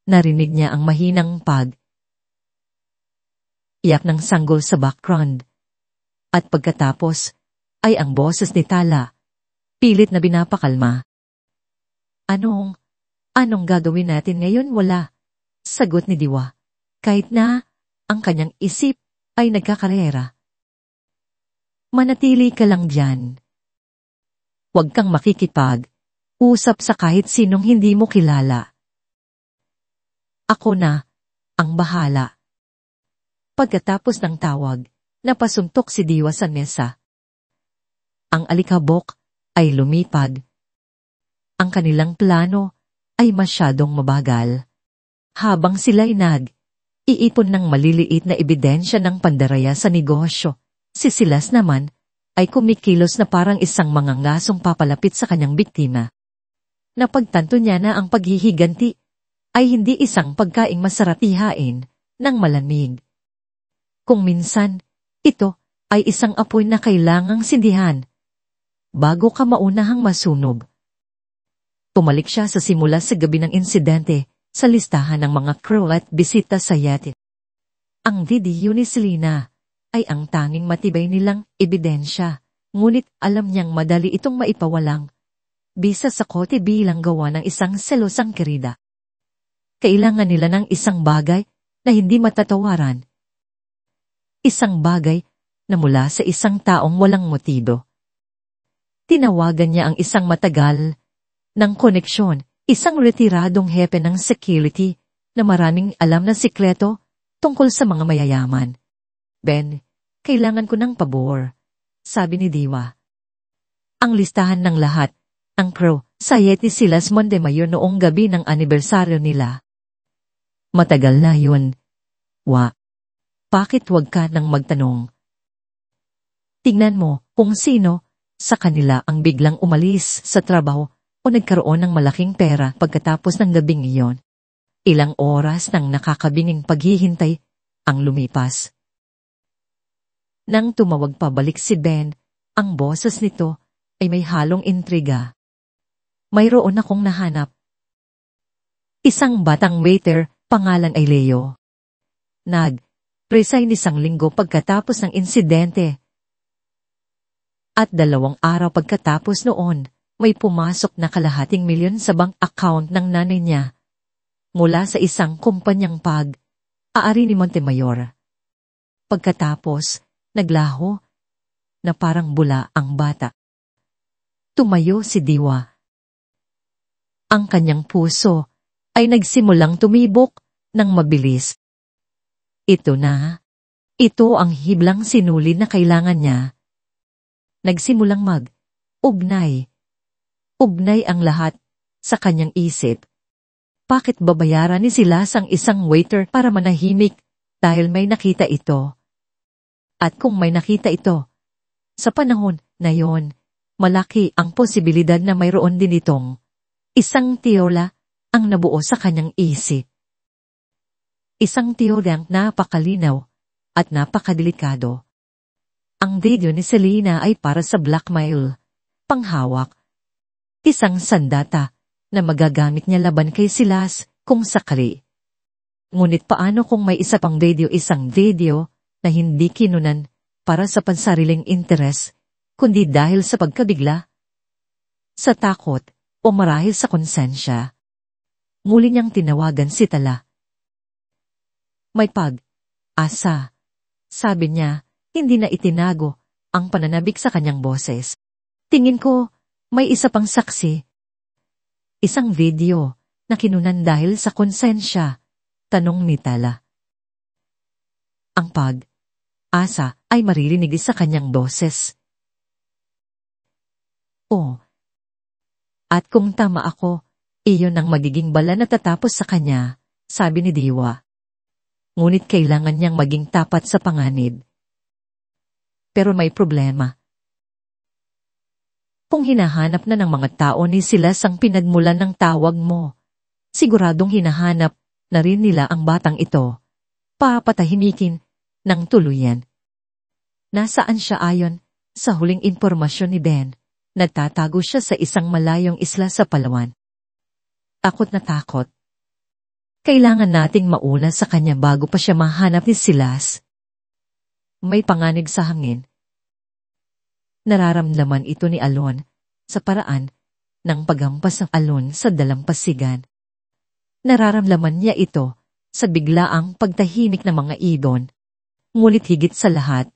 S1: Narinig niya ang mahinang iyak ng sanggol sa background. At pagkatapos ay ang boses ni Tala, pilit na binapakalma. Anong gagawin natin ngayon? Wala, sagot ni Diwa, kahit na ang kanyang isip ay nagkakarera. Manatili ka lang dyan. Huwag kang usap sa kahit sinong hindi mo kilala. Ako na ang bahala. Pagkatapos ng tawag, napasuntok si Diwa sa mesa. Ang alikabok ay lumipad. Ang kanilang plano ay masyadong mabagal. Habang sila'y iipon ng maliliit na ebidensya ng pandaraya sa negosyo, si Silas naman ay kumikilos na parang isang mangangasong papalapit sa kanyang biktima. Napagtanto niya na ang paghihiganti ay hindi isang pagkaing masarap ihain ng malamig. Kung minsan, ito ay isang apoy na kailangang sindihan bago ka maunahang masunog. Pumalik siya sa simula sa gabi ng insidente sa listahan ng mga crew at bisita sa yate. Ang video ni Selena ay ang tanging matibay nilang ebidensya, ngunit alam niyang madali itong maipawalang bisa sa kote bilang gawa ng isang selosang kerida. Kailangan nila ng isang bagay na hindi matatawaran. Isang bagay na mula sa isang taong walang motibo. Tinawagan niya ang isang matagal ng koneksyon, isang retiradong hepe ng security na maraming alam na sikreto tungkol sa mga mayayaman. Ben, kailangan ko ng pabor, sabi ni Diwa. Ang listahan ng lahat, ang crew, sa Yeti Silas Montemayor noong gabi ng anibersaryo nila. Matagal na yun. Bakit wag ka nang magtanong? Tingnan mo kung sino sa kanila ang biglang umalis sa trabaho o nagkaroon ng malaking pera pagkatapos ng gabing iyon. Ilang oras ng nakakabinging paghihintay ang lumipas. Nang tumawag pabalik si Ben, ang boses nito ay may halong intriga. Mayroon akong nahanap. Isang batang waiter, pangalan ay Leo. Nag-resign isang linggo pagkatapos ng insidente. At 2 araw pagkatapos noon, may pumasok na ₱250,000 sa bank account ng nanay niya mula sa isang kumpanyang pag-aari ni Montemayor. Pagkatapos, naglaho na parang bula ang bata. Tumayo si Diwa. Ang kanyang puso ay nagsimulang tumibok ng mabilis. Ito na. Ito ang hiblang sinuli na kailangan niya. Nagsimulang mag-ugnay. Ugnay ang lahat sa kanyang isip. Bakit babayaran ni Silas ang isang waiter para manahimik dahil may nakita ito? At kung may nakita ito, sa panahon na yon, malaki ang posibilidad na mayroon din itong isang teorya ang nabuo sa kanyang isip. Isang teoryang napakalinaw at napakadelikado. Ang video ni Selena ay para sa blackmail, panghawak. Isang sandata na magagamit niya laban kay Silas kung sakali. Ngunit paano kung may isa pang video, isang video na hindi kinunan para sa pansariling interes, kundi dahil sa pagkabigla, sa takot, o marahil sa konsensya. Muli niyang tinawagan si Tala. May pag-asa. Sabi niya, hindi na itinago ang pananabik sa kanyang boses. Tingin ko, may isa pang saksi. Isang video na kinunan dahil sa konsensya, tanong ni Tala. Ang pag-asa ay maririnig sa kanyang boses. Oh. At kung tama ako, iyon ang magiging bala na tatapos sa kanya, sabi ni Diwa. Ngunit kailangan niyang maging tapat sa panganib. Pero may problema. Kung hinahanap na ng mga tao ni Silas ang pinagmulan ng tawag mo, siguradong hinahanap na rin nila ang batang ito, papatahimikin ng tuluyan. Nasaan siya ayon sa huling impormasyon ni Ben? Nagtatago siya sa isang malayong isla sa Palawan. Takot na takot. Kailangan nating mauna sa kanya bago pa siya mahanap ni Silas. May panganib sa hangin. Nararamdaman ito ni Alon sa paraan ng paghampas ng Alon sa dalampasigan. Nararamdaman niya ito sa biglaang pagtahimik ng mga ibon. Ngunit higit sa lahat,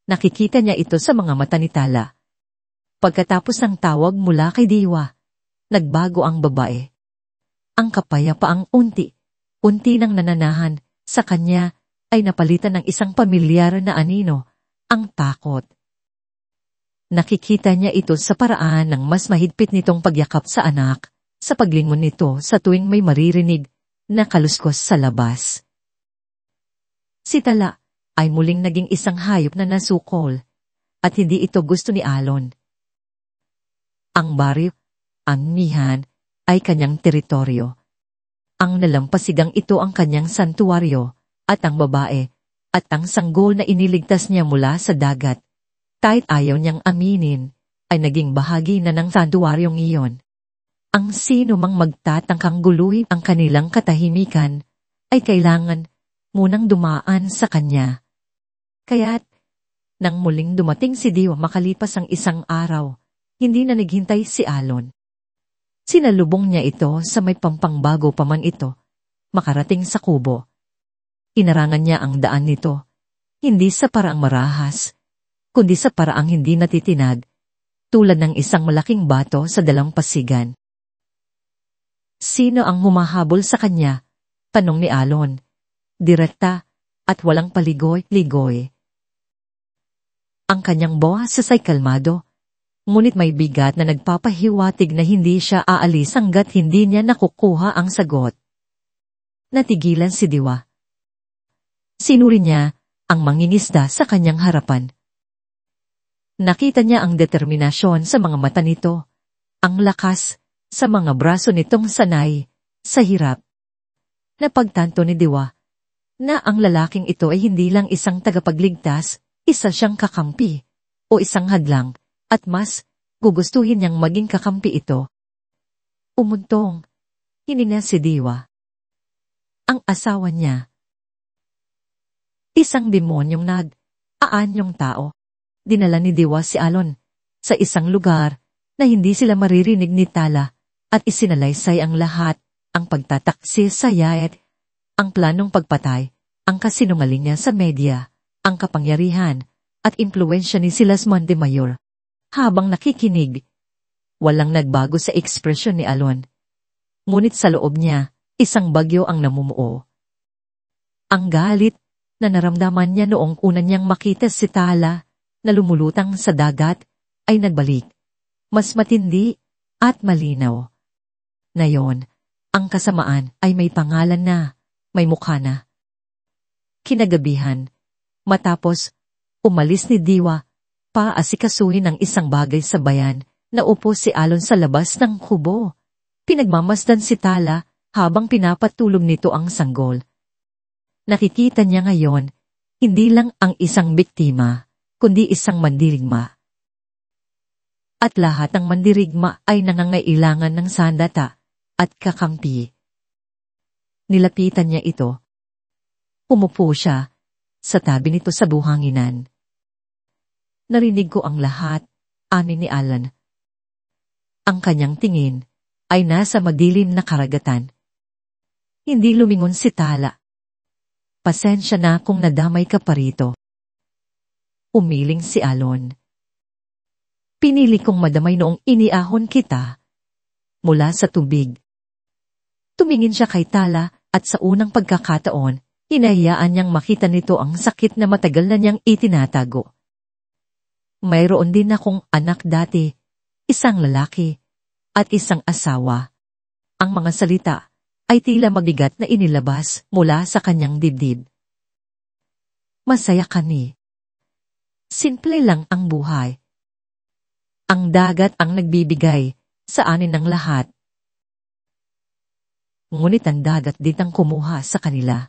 S1: nakikita niya ito sa mga mata ni Tala. Pagkatapos ng tawag mula kay Diwa, nagbago ang babae. Ang kapayapaang unti nang nananahan sa kanya ay napalitan ng isang pamilyar na anino, ang takot. Nakikita niya ito sa paraan ng mas mahigpit nitong pagyakap sa anak, sa paglingon nito sa tuwing may maririnig na kaluskos sa labas. Si Tala ay muling naging isang hayop na nasukol, at hindi ito gusto ni Alon. Ang baryo, ang nihan, ay kanyang teritoryo. Ang nalampasigang ito ang kanyang santuaryo, at ang babae, at ang sanggol na iniligtas niya mula sa dagat, kahit ayaw niyang aminin, ay naging bahagi na ng santuaryong iyon. Ang sino mang magtatangkang guluhin ang kanilang katahimikan, ay kailangan munang dumaan sa kanya. Kaya't, nang muling dumating si Diwa makalipas ang isang araw, hindi na naghintay si Alon. Sinalubong niya ito sa may pampangbago pa man ito, makarating sa kubo. Inarangan niya ang daan nito, hindi sa paraang marahas, kundi sa paraang hindi natitinag, tulad ng isang malaking bato sa dalampasigan. Sino ang humahabol sa kanya? Tanong ni Alon. Direkta at walang paligoy-ligoy. Ang kanyang boses ay kalmado, ngunit may bigat na nagpapahiwatig na hindi siya aalis hanggat hindi niya nakukuha ang sagot. Natigilan si Diwa. Sinuri niya ang mangingisda sa kanyang harapan. Nakita niya ang determinasyon sa mga mata nito, ang lakas sa mga braso nitong sanay sa hirap. Napagtanto ni Diwa na ang lalaking ito ay hindi lang isang tagapagligtas, isa siyang kakampi o isang hadlang, at mas gugustuhin niyang maging kakampi ito. Umuntong, hininga si Diwa. Ang asawa niya, isang demonyong nag-aanyong tao. Dinala ni Diwa si Alon sa isang lugar na hindi sila maririnig ni Tala at isinalaysay ang lahat, ang pagtataksil sa Yaet, ang planong pagpatay, ang kasinungaling niya sa media, ang kapangyarihan at impluensya ni Silas Montemayor. Habang nakikinig, walang nagbago sa ekspresyon ni Alon. Ngunit sa loob niya, isang bagyo ang namumuo. Ang galit na naramdaman niya noong una niyang makita si Tala na lumulutang sa dagat ay nagbalik. Mas matindi at malinaw. Ngayon, ang kasamaan ay may pangalan na, may mukha na. Kinagabihan, matapos umalis ni Diwa, paasikasuhin ang isang bagay sa bayan, naupo si Alon sa labas ng kubo. Pinagmamasdan si Tala habang pinapatulog nito ang sanggol. Nakikita niya ngayon, hindi lang ang isang biktima, kundi isang mandirigma. At lahat ng mandirigma ay nangangailangan ng sandata at kakampi. Nilapitan niya ito. Umupo siya sa tabi nito sa buhanginan. Narinig ko ang lahat, ani ni Alan. Ang kanyang tingin ay nasa madilim na karagatan. Hindi lumingon si Tala. Pasensya na kung nadamay ka pa rito. Umiling si Alon. Pinili kong madamay noong iniahon kita mula sa tubig. Tumingin siya kay Tala at sa unang pagkakataon, hinahayaan niyang makita nito ang sakit na matagal na niyang itinatago. Mayroon din akong anak dati, isang lalaki, at isang asawa. Ang mga salita ay tila mabigat na inilabas mula sa kanyang dibdib. Masaya ka ni. Simple lang ang buhay. Ang dagat ang nagbibigay sa anin ng lahat. Ngunit ang dagat din ang kumuha sa kanila.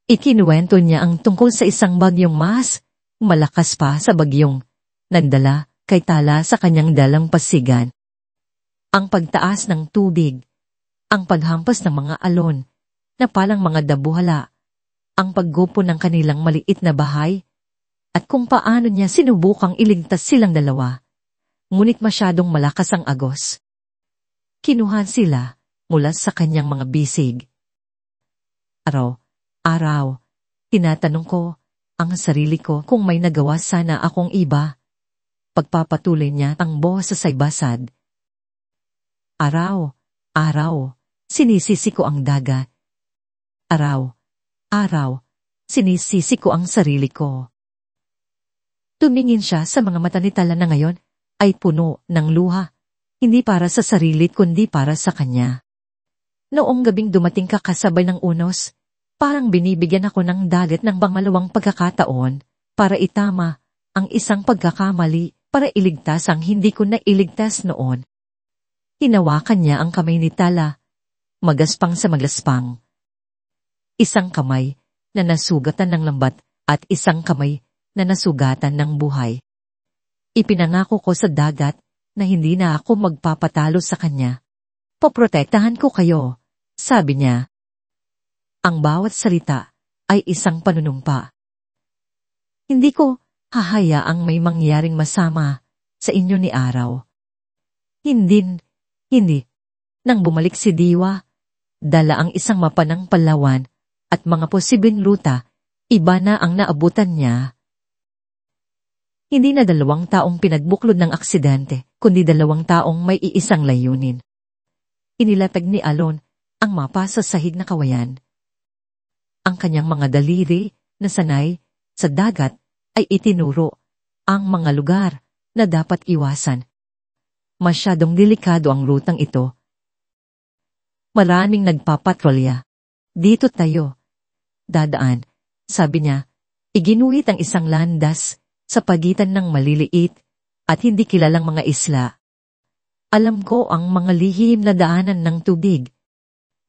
S1: Ikinuwento niya ang tungkol sa isang bagyong mas malakas pa sa bagyong nagdala kay Tala sa kanyang dalampasigan. Ang pagtaas ng tubig, ang paghampas ng mga alon na palang mga dabuhala, ang paggupo ng kanilang maliit na bahay, at kung paano niya sinubukang iligtas silang dalawa. Ngunit masyadong malakas ang agos. Kinuha sila mula sa kanyang mga bisig. Araw, tinatanong ko ang sarili ko kung may nagawa sana akong iba. Pagpapatuloy niya ang sa saybasad. Araw, sinisisi ko ang dagat. Araw, sinisisi ko ang sarili ko. Tumingin siya sa mga mata ni Tala na ngayon ay puno ng luha, hindi para sa sarili kundi para sa kanya. Noong gabing dumating ka kasabay ng unos, parang binibigyan ako ng dagat ng pangalawang pagkakataon para itama ang isang pagkakamali para iligtas ang hindi ko na iligtas noon. Hinawakan niya ang kamay ni Tala, magaspang sa magaspang. Isang kamay na nasugatan ng lambat at isang kamay na nasugatan ng buhay. Ipinangako ko sa dagat na hindi na ako magpapatalo sa kanya. Poprotektahan ko kayo, sabi niya. Ang bawat salita ay isang panunumpa. Hindi ko hahayaang may mangyaring masama sa inyo ni Araw. Hindi. Nang bumalik si Diwa, dala ang isang mapa ng Palawan at mga posibleng ruta, iba na ang naabutan niya. Hindi na 2 taong pinagbuklod ng aksidente, kundi 2 taong may iisang layunin. Inilatag ni Alon ang mapa sa sahig na kawayan. Ang kanyang mga daliri na sanay sa dagat ay itinuro ang mga lugar na dapat iwasan. Masyadong delikado ang rutang ito. Maraming nagpapatrolya. Dito tayo. Dadaan, sabi niya, iginuhit ang isang landas sa pagitan ng maliliit at hindi kilalang mga isla. Alam ko ang mga lihim na daanan ng tubig.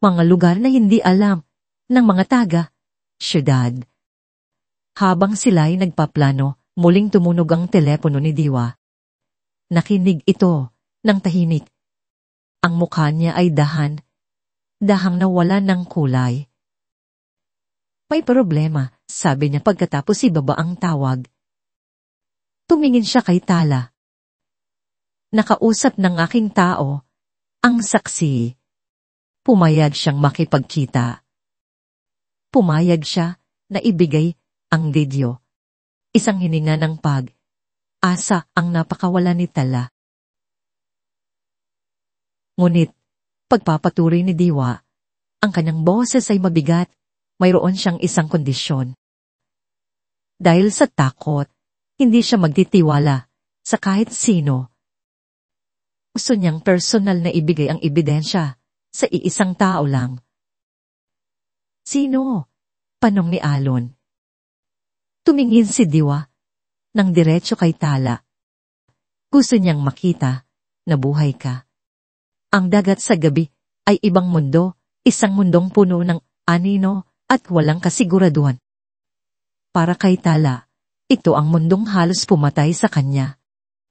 S1: Mga lugar na hindi alam ng mga taga-syudad. Habang sila'y nagpaplano, muling tumunog ang telepono ni Diwa. Nakinig ito ng tahimik. Ang mukha niya ay dahang nawala ng kulay. May problema, sabi niya pagkatapos ibaba ang tawag. Tumingin siya kay Tala. Nakausap ng aking tao, ang saksi. Pumayag siyang makipagkita. Pumayag siya na ibigay ang video. Isang hininga ng pag-asa ang napakawala ni Tala. Ngunit, pagpapatuloy ni Diwa, ang kanyang boses ay mabigat, mayroon siyang isang kondisyon. Dahil sa takot, hindi siya magtitiwala sa kahit sino. Gusto niyang personal na ibigay ang ebidensya sa iisang tao lang. Sino? Panong ni Alon. Tumingin si Diwa ng diretso kay Tala. Gusto niyang makita na buhay ka. Ang dagat sa gabi ay ibang mundo, isang mundong puno ng anino at walang kasiguraduhan. Para kay Tala, ito ang mundong halos pumatay sa kanya.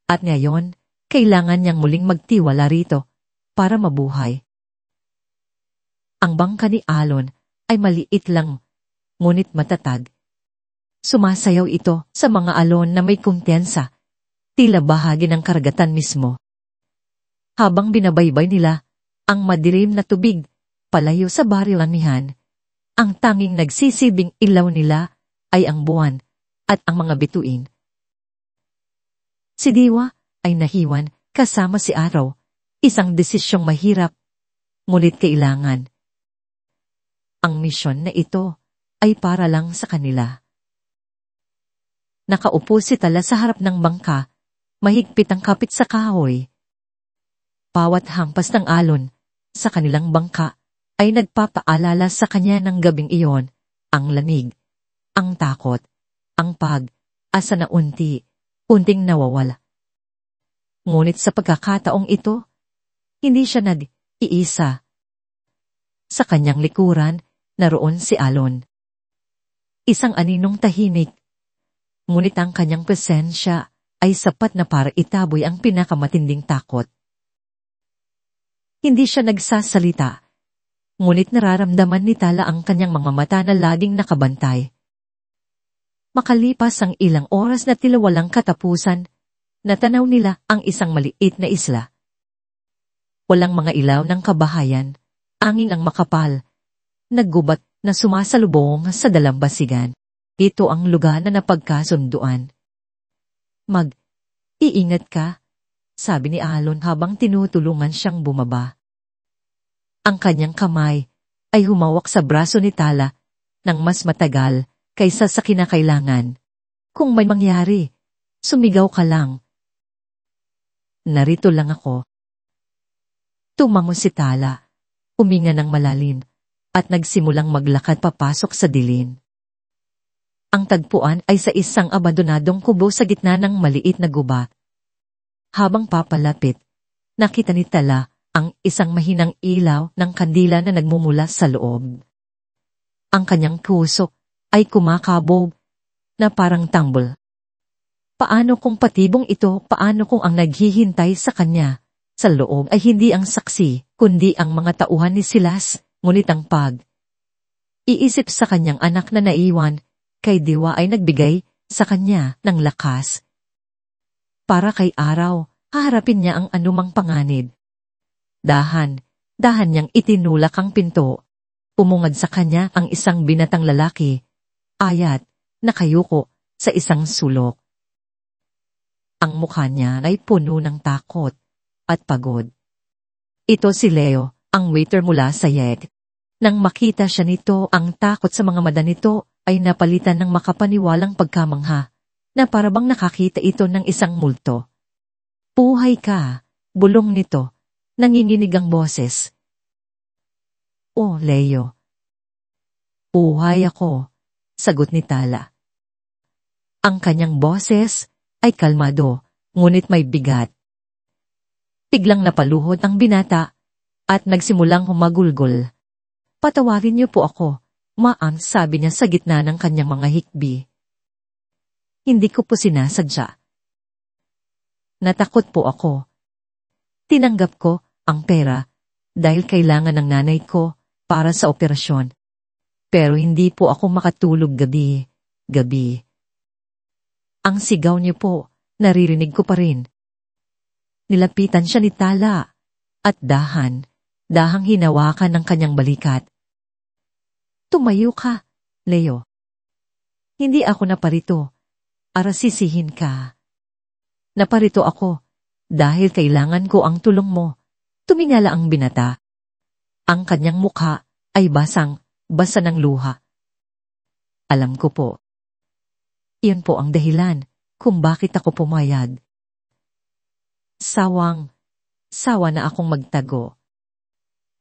S1: At ngayon, kailangan niyang muling magtiwala rito para mabuhay. Ang bangka ni Alon ay maliit lang, ngunit matatag. Sumasayaw ito sa mga alon na may kumpiyansa, tila bahagi ng karagatan mismo. Habang binabaybay nila ang madilim na tubig palayo sa barilanihan, ang tanging nagsisibing ilaw nila ay ang buwan at ang mga bituin. Si Diwa ay nahiwan kasama si Araw, isang desisyong mahirap, ngunit kailangan. Ang misyon na ito ay para lang sa kanila. Nakaupo si Tala sa harap ng bangka, mahigpit ang kapit sa kahoy. Bawat hampas ng alon sa kanilang bangka ay nagpapaalala sa kanya ng gabing iyon, ang lamig, ang takot, ang pag-asa na unting nawawala. Ngunit sa pagkakataong ito, hindi siya nag-iisa. Sa kanyang likuran, naroon si Alon. Isang aninong tahimik. Ngunit ang kanyang presensya ay sapat na para itaboy ang pinakamatinding takot. Hindi siya nagsasalita, ngunit nararamdaman ni Tala ang kanyang mga mata na laging nakabantay. Makalipas ang ilang oras na tila walang katapusan, natanaw nila ang isang maliit na isla. Walang mga ilaw ng kabahayan, angin ang makapal, naggubat na sumasalubong sa dalampasigan. Ito ang lugar na napagkasunduan. Mag-iingat ka, sabi ni Alon habang tinutulungan siyang bumaba. Ang kanyang kamay ay humawak sa braso ni Tala ng mas matagal kaysa sa kinakailangan. Kung may mangyari, sumigaw ka lang. Narito lang ako. Tumango si Tala, huminga ng malalim, at nagsimulang maglakad papasok sa dilim. Ang tagpuan ay sa isang abandonadong kubo sa gitna ng maliit na gubat. Habang papalapit, nakita ni Tala ang isang mahinang ilaw ng kandila na nagmumula sa loob. Ang kanyang puso ay kumakabog na parang tambol. Paano kung patibong ito, paano kung ang naghihintay sa kanya sa loob ay hindi ang saksi, kundi ang mga tauhan ni Silas, ngunit ang iisip sa kanyang anak na naiwan, kay Diwa ay nagbigay sa kanya ng lakas. Para kay Araw, haharapin niya ang anumang panganib. Dahan niyang itinulak ang pinto. Pumungad sa kanya ang isang binatang lalaki, ayat, nakayuko sa isang sulok. Ang mukha niya ay puno ng takot at pagod. Ito si Leo, ang waiter mula sa Yeg. Nang makita siya nito, ang takot sa mga mata nito ay napalitan ng makapaniwalang pagkamangha, na parabang nakakita ito ng isang multo. Buhay ka, bulong nito, nanginginig ang boses. O Leo. Buhay ako, sagot ni Tala. Ang kanyang boses ay kalmado, ngunit may bigat. Biglang napaluhod ang binata at nagsimulang humagulgol. Patawarin niyo po ako, Maan, sabi niya sa gitna ng kanyang mga hikbi. Hindi ko po sinasadya. Natakot po ako. Tinanggap ko ang pera dahil kailangan ng nanay ko para sa operasyon. Pero hindi po ako makatulog gabi. Ang sigaw niyo po, naririnig ko pa rin. Nilapitan siya ni Tala at dahang hinawakan ng kanyang balikat. Tumayo ka, Leo. Hindi ako naparito. Arasisihin ka. Naparito ako dahil kailangan ko ang tulong mo. Tumingala ang binata. Ang kanyang mukha ay basa ng luha. Alam ko po. Iyon po ang dahilan kung bakit ako pumayag. Sawa na akong magtago.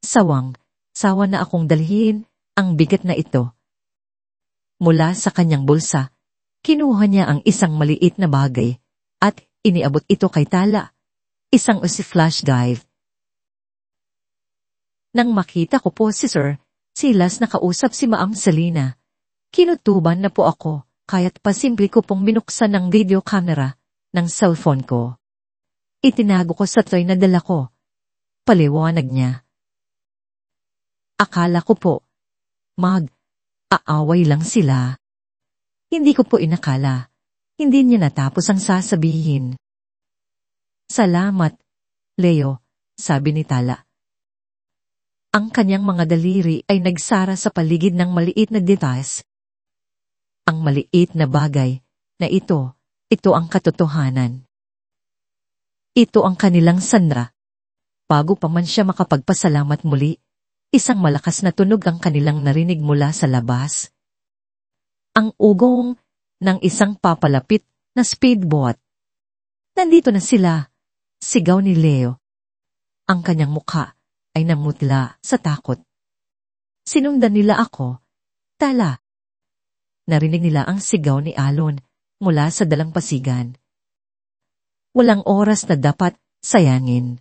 S1: Sawa na akong dalhin ang bigat na ito. Mula sa kanyang bulsa, kinuha niya ang isang maliit na bagay at iniabot ito kay Tala, isang Uzi flash drive. Nang makita ko po si Sir Silas nakausap si Ma'am Selena, kinutuban na po ako kaya't pasimple ko pong binuksan ng video camera ng cellphone ko. Itinago ko sa tray na dala ko. Paliwanag niya. Akala ko po, aaway lang sila. Hindi ko po inakala. Hindi niya natapos ang sasabihin. Salamat, Leo, sabi ni Tala. Ang kanyang mga daliri ay nagsara sa paligid ng maliit na device. Ang maliit na bagay na ito ang katotohanan. Ito ang kanilang sandra. Bago pa man siya makapagpasalamat muli, isang malakas na tunog ang kanilang narinig mula sa labas. Ang ugong ng isang papalapit na speedboat. Nandito na sila, sigaw ni Leo. Ang kanyang mukha ay namutla sa takot. Sinundan nila ako, Tala. Narinig nila ang sigaw ni Alon mula sa dalampasigan. Walang oras na dapat sayangin.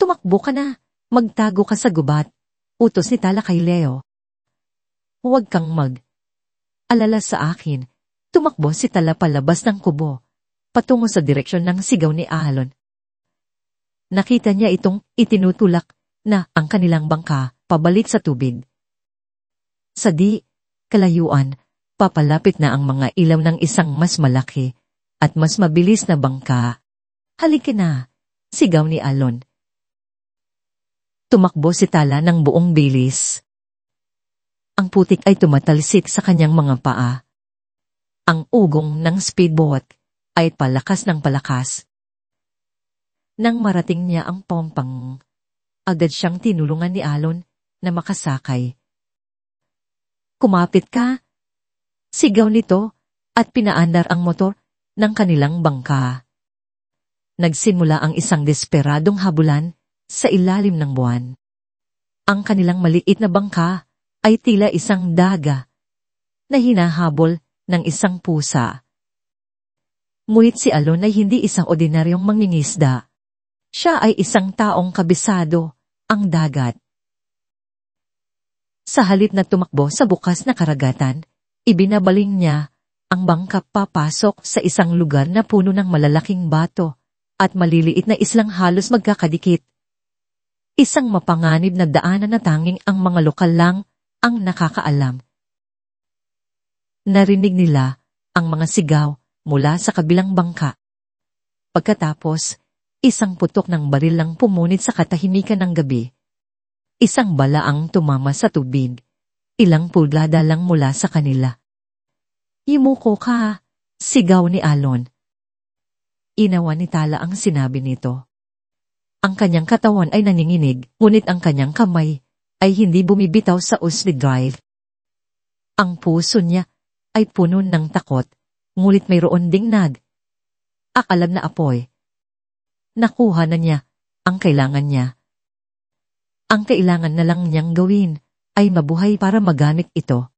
S1: Tumakbo ka na, magtago ka sa gubat, utos ni Tala kay Leo. Huwag kang alala sa akin. Tumakbo si Tala palabas ng kubo, patungo sa direksyon ng sigaw ni Alon. Nakita niya itong itinutulak na ang kanilang bangka pabalik sa tubig. Sa kalayuan, papalapit na ang mga ilaw ng isang mas malaki at mas mabilis na bangka. Halika na, sigaw ni Alon. Tumakbo si Tala ng buong bilis. Ang putik ay tumatalsik sa kanyang mga paa. Ang ugong ng speedboat ay palakas ng palakas. Nang marating niya ang pompang, agad siyang tinulungan ni Alon na makasakay. Kumapit ka, sigaw nito at pinaandar ang motor ng kanilang bangka. Nagsimula ang isang desperadong habulan sa ilalim ng buwan. Ang kanilang maliit na bangka ay tila isang daga na hinahabol ng isang pusa. Ngunit si Alon ay hindi isang ordinaryong mangingisda. Siya ay isang taong kabisado ang dagat. Sa halip na tumakbo sa bukas na karagatan, ibinabaling niya ang bangka papasok sa isang lugar na puno ng malalaking bato at maliliit na islang halos magkakadikit. Isang mapanganib na daanan na tanging ang mga lokal lang ang nakakaalam. Narinig nila ang mga sigaw mula sa kabilang bangka. Pagkatapos, isang putok ng baril lang pumunit sa katahimikan ng gabi. Isang bala ang tumama sa tubig. Ilang pulgada lang mula sa kanila. Imuko ka, sigaw ni Alon. Inawa ni Tala ang sinabi nito. Ang kanyang katawan ay nanginginig, ngunit ang kanyang kamay ay hindi bumibitaw sa Uzi drive. Ang puso niya ay puno ng takot, ngunit mayroon ding akalam na apoy. Nakuha na niya ang kailangan niya. Ang kailangan na lang niyang gawin ay mabuhay para magamit ito.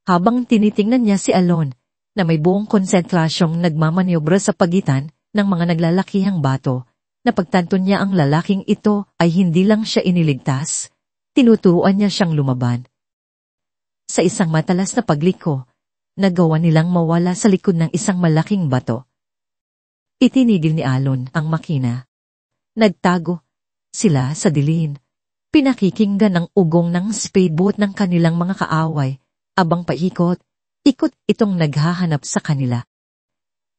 S1: Habang tinitingnan niya si Alon na may buong konsentrasyong nagmamaniobra sa pagitan ng mga naglalakihang bato, napagtanto niya ang lalaking ito ay hindi lang siya iniligtas, tinuturuan niya siyang lumaban. Sa isang matalas na pagliko, nagawa nilang mawala sa likod ng isang malaking bato. Itinigil ni Alon ang makina. Nagtago sila sa dilim. Pinakikinggan ang ugong ng speedboat ng kanilang mga kaaway, abang ikot itong naghahanap sa kanila.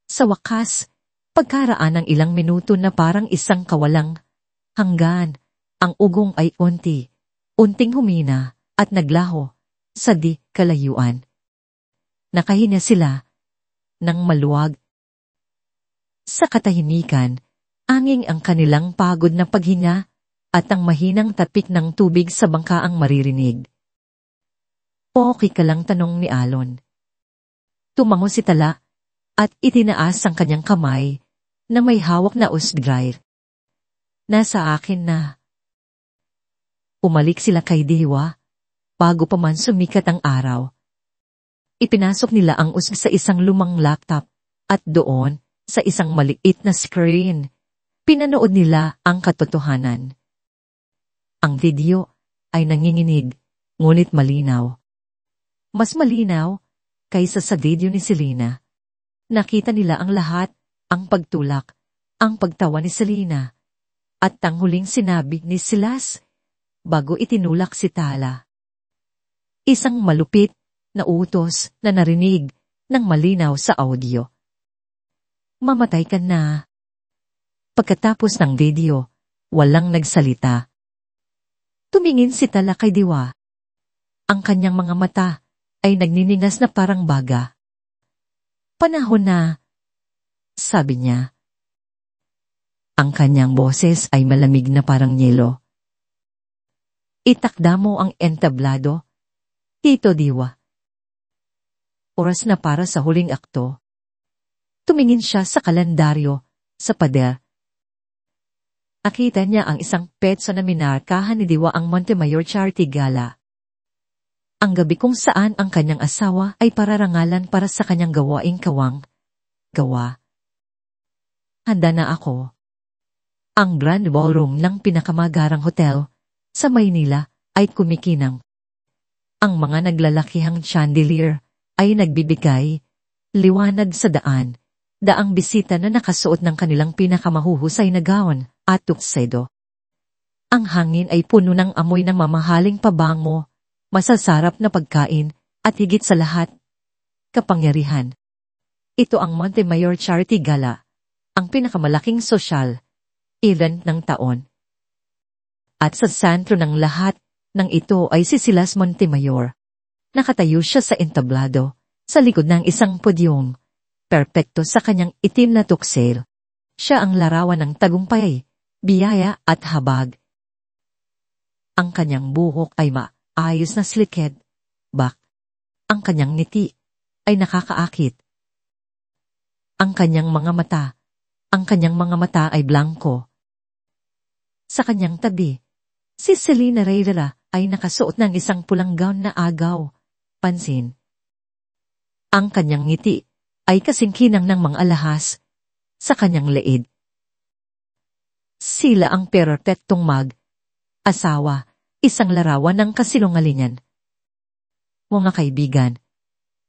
S1: Sa wakas, Pagkaraan ng ilang minuto na parang isang kawalang hanggan, ang ugong ay unting humina at naglaho sa di kalayuan. Nakahinya sila ng maluwag. Sa katahimikan, anging ang kanilang pagod na paghinga at ang mahinang tapik ng tubig sa bangka ang maririnig. Okay ka lang, tanong ni Alon. Tumango si Tala at itinaas ang kanyang kamay na may hawak na usdrive. Nasa akin na. Umalik sila kay Diwa bago pa man sumikat ang araw. Ipinasok nila ang usg sa isang lumang laptop at doon, sa isang maliit na screen, pinanood nila ang katotohanan. Ang video ay nanginginig, ngunit malinaw. Mas malinaw kaysa sa video ni Selena. Nakita nila ang lahat, ang pagtulak, ang pagtawa ni Selena, at ang huling sinabi ni Silas bago itinulak si Tala. Isang malupit na utos na narinig ng malinaw sa audio. Mamatay ka na. Pagkatapos ng video, walang nagsalita. Tumingin si Tala kay Diwa. Ang kanyang mga mata ay nagniningas na parang baga. Panahon na, sabi niya. Ang kanyang boses ay malamig na parang yelo. Itakda mo ang entablado, Tito Diwa. Oras na para sa huling akto. Tumingin siya sa kalendaryo, sa pader. Nakita niya ang isang petsa na minarkahan ni Diwa ang Montemayor Charity Gala. Ang gabi kung saan ang kanyang asawa ay pararangalan para sa kanyang gawaing gawa. Handa na ako. Ang Grand Ballroom ng pinakamagarang hotel sa Maynila ay kumikinang. Ang mga naglalakihang chandelier ay nagbibigay liwanag sa daang bisita na nakasuot ng kanilang pinakamahuhusay na gown at tuksedo. Ang hangin ay puno ng amoy ng mamahaling pabango, masasarap na pagkain, at higit sa lahat, kapangyarihan. Ito ang Montemayor Charity Gala, ang pinakamalaking sosyal event ng taon. At sa sentro ng lahat ng ito ay si Silas Montemayor. Nakatayo siya sa entablado, sa likod ng isang podyong, perpekto sa kanyang itim na tuksel. Siya ang larawan ng tagumpay, biyaya at habag. Ang kanyang buhok ay maayos na sliked, back. Ang kanyang ngiti ay nakakaakit. Ang kanyang mga mata ay blanco. Sa kanyang tabi, si Selena Rivera ay nakasuot ng isang pulang gown na agaw, pansin. Ang kanyang ngiti ay kasingkinang ng mga alahas sa kanyang leeg. Sila ang perpektong asawa, isang larawan ng kasinungalingan. Mga kaibigan,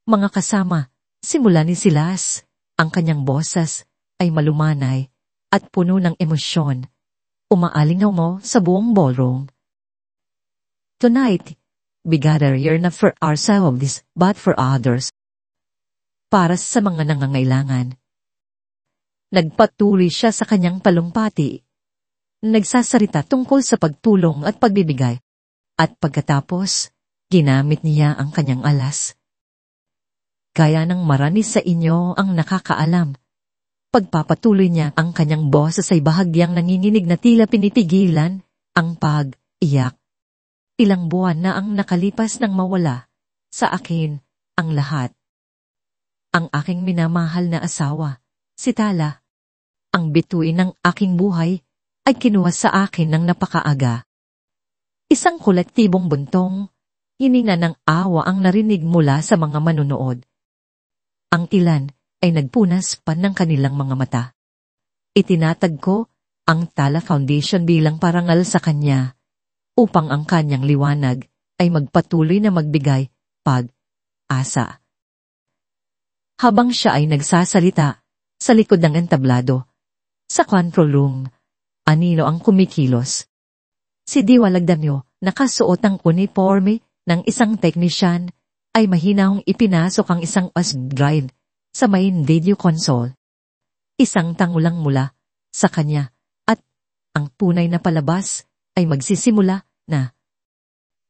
S1: mga kasama, simula ni Silas, ang kanyang boses ay malumanay at puno ng emosyon. Umaalingaw mo sa buong ballroom. Tonight, we gather here not for ourselves but for others. Para sa mga nangangailangan. Nagpatuloy siya sa kanyang talumpati. Nagsasarita tungkol sa pagtulong at pagbibigay. At pagkatapos, ginamit niya ang kanyang alas. Kaya ng marami sa inyo ang nakakaalam. Pagpapatuloy niya ang kanyang boses ay bahagyang nanginginig na tila pinipigilan ang pag-iyak. Ilang buwan na ang nakalipas nang mawala sa akin ang lahat. Ang aking minamahal na asawa, si Tala, ang bituin ng aking buhay, ay kinuha sa akin ng napakaaga. Isang kolektibong buntong, hininga ng awa ang narinig mula sa mga manunood. Ang ilan ay nagpunas pa ng kanilang mga mata. Itinatag ko ang Tala Foundation bilang parangal sa kanya, upang ang kanyang liwanag ay magpatuloy na magbigay pag-asa. Habang siya ay nagsasalita sa likod ng entablado, sa control room, anino ang kumikilos. Si Diwa Lagdanyo, nakasuot ang uniforme ng isang teknisyan, ay mahinahong ipinasok ang isang USB drive sa main video console. Isang tangulang mula sa kanya at ang tunay na palabas ay magsisimula na.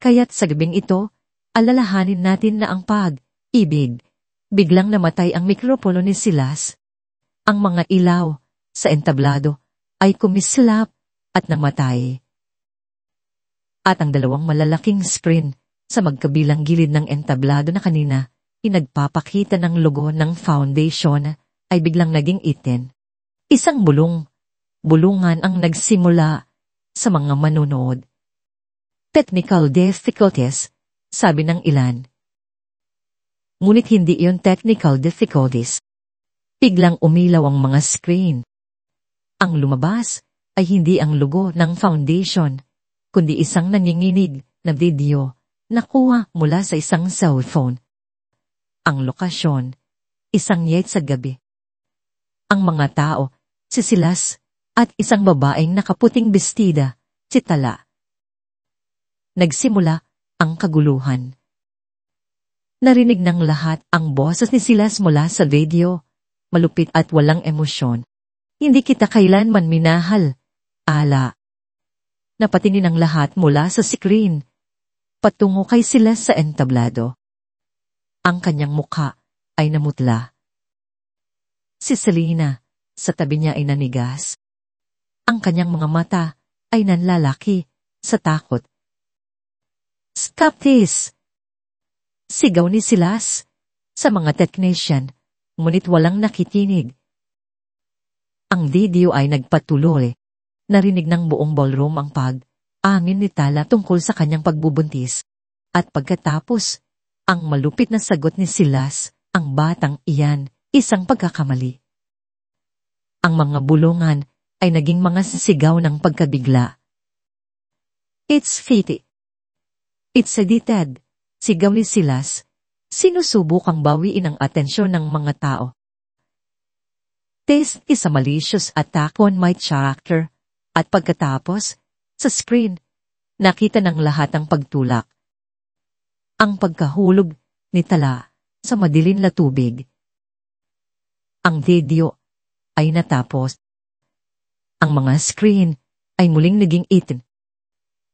S1: Kaya't sa gabing ito, alalahanin natin na ang pag-ibig. Biglang namatay ang mikropono ni Silas. Ang mga ilaw sa entablado ay kumislap at namatay. At ang dalawang malalaking screen sa magkabilang gilid ng entablado na kanina nagpapakita ng logo ng foundation ay biglang naging itin. Isang bulungan ang nagsimula sa mga manonood. Technical difficulties, sabi ng ilan. Ngunit hindi iyon technical difficulties. Biglang umilaw ang mga screen. Ang lumabas ay hindi ang logo ng foundation, kundi isang nanginginig na video na kuha mula sa isang cellphone. Ang lokasyon, isang yate sa gabi. Ang mga tao, si Silas, at isang babaeng nakaputing bestida, si Tala. Nagsimula ang kaguluhan. Narinig ng lahat ang boses ni Silas mula sa video, malupit at walang emosyon. Hindi kita kailanman minahal, ala. Napatingin ang lahat mula sa screen, patungo kay Silas sa entablado. Ang kanyang mukha ay namutla. Si Selena, sa tabi niya ay nanigas. Ang kanyang mga mata ay nanlalaki sa takot. Stop this! Sigaw ni Silas sa mga technician, ngunit walang nakikinig. Ang video ay nagpatuloy. Narinig ng buong ballroom ang pag-amin ni Tala tungkol sa kanyang pagbubuntis. At pagkatapos, ang malupit na sagot ni Silas, ang batang iyan, isang pagkakamali. Ang mga bulungan ay naging mga sigaw ng pagkabigla. It's fitty. It's edited. Sigaw ni Silas, sinusubukang bawiin ang atensyon ng mga tao. This is a malicious attack on my character. At pagkatapos, sa screen, nakita ng lahat ang pagtulak. Ang pagkahulog ni Tala sa madilim na tubig. Ang video ay natapos. Ang mga screen ay muling naging itim.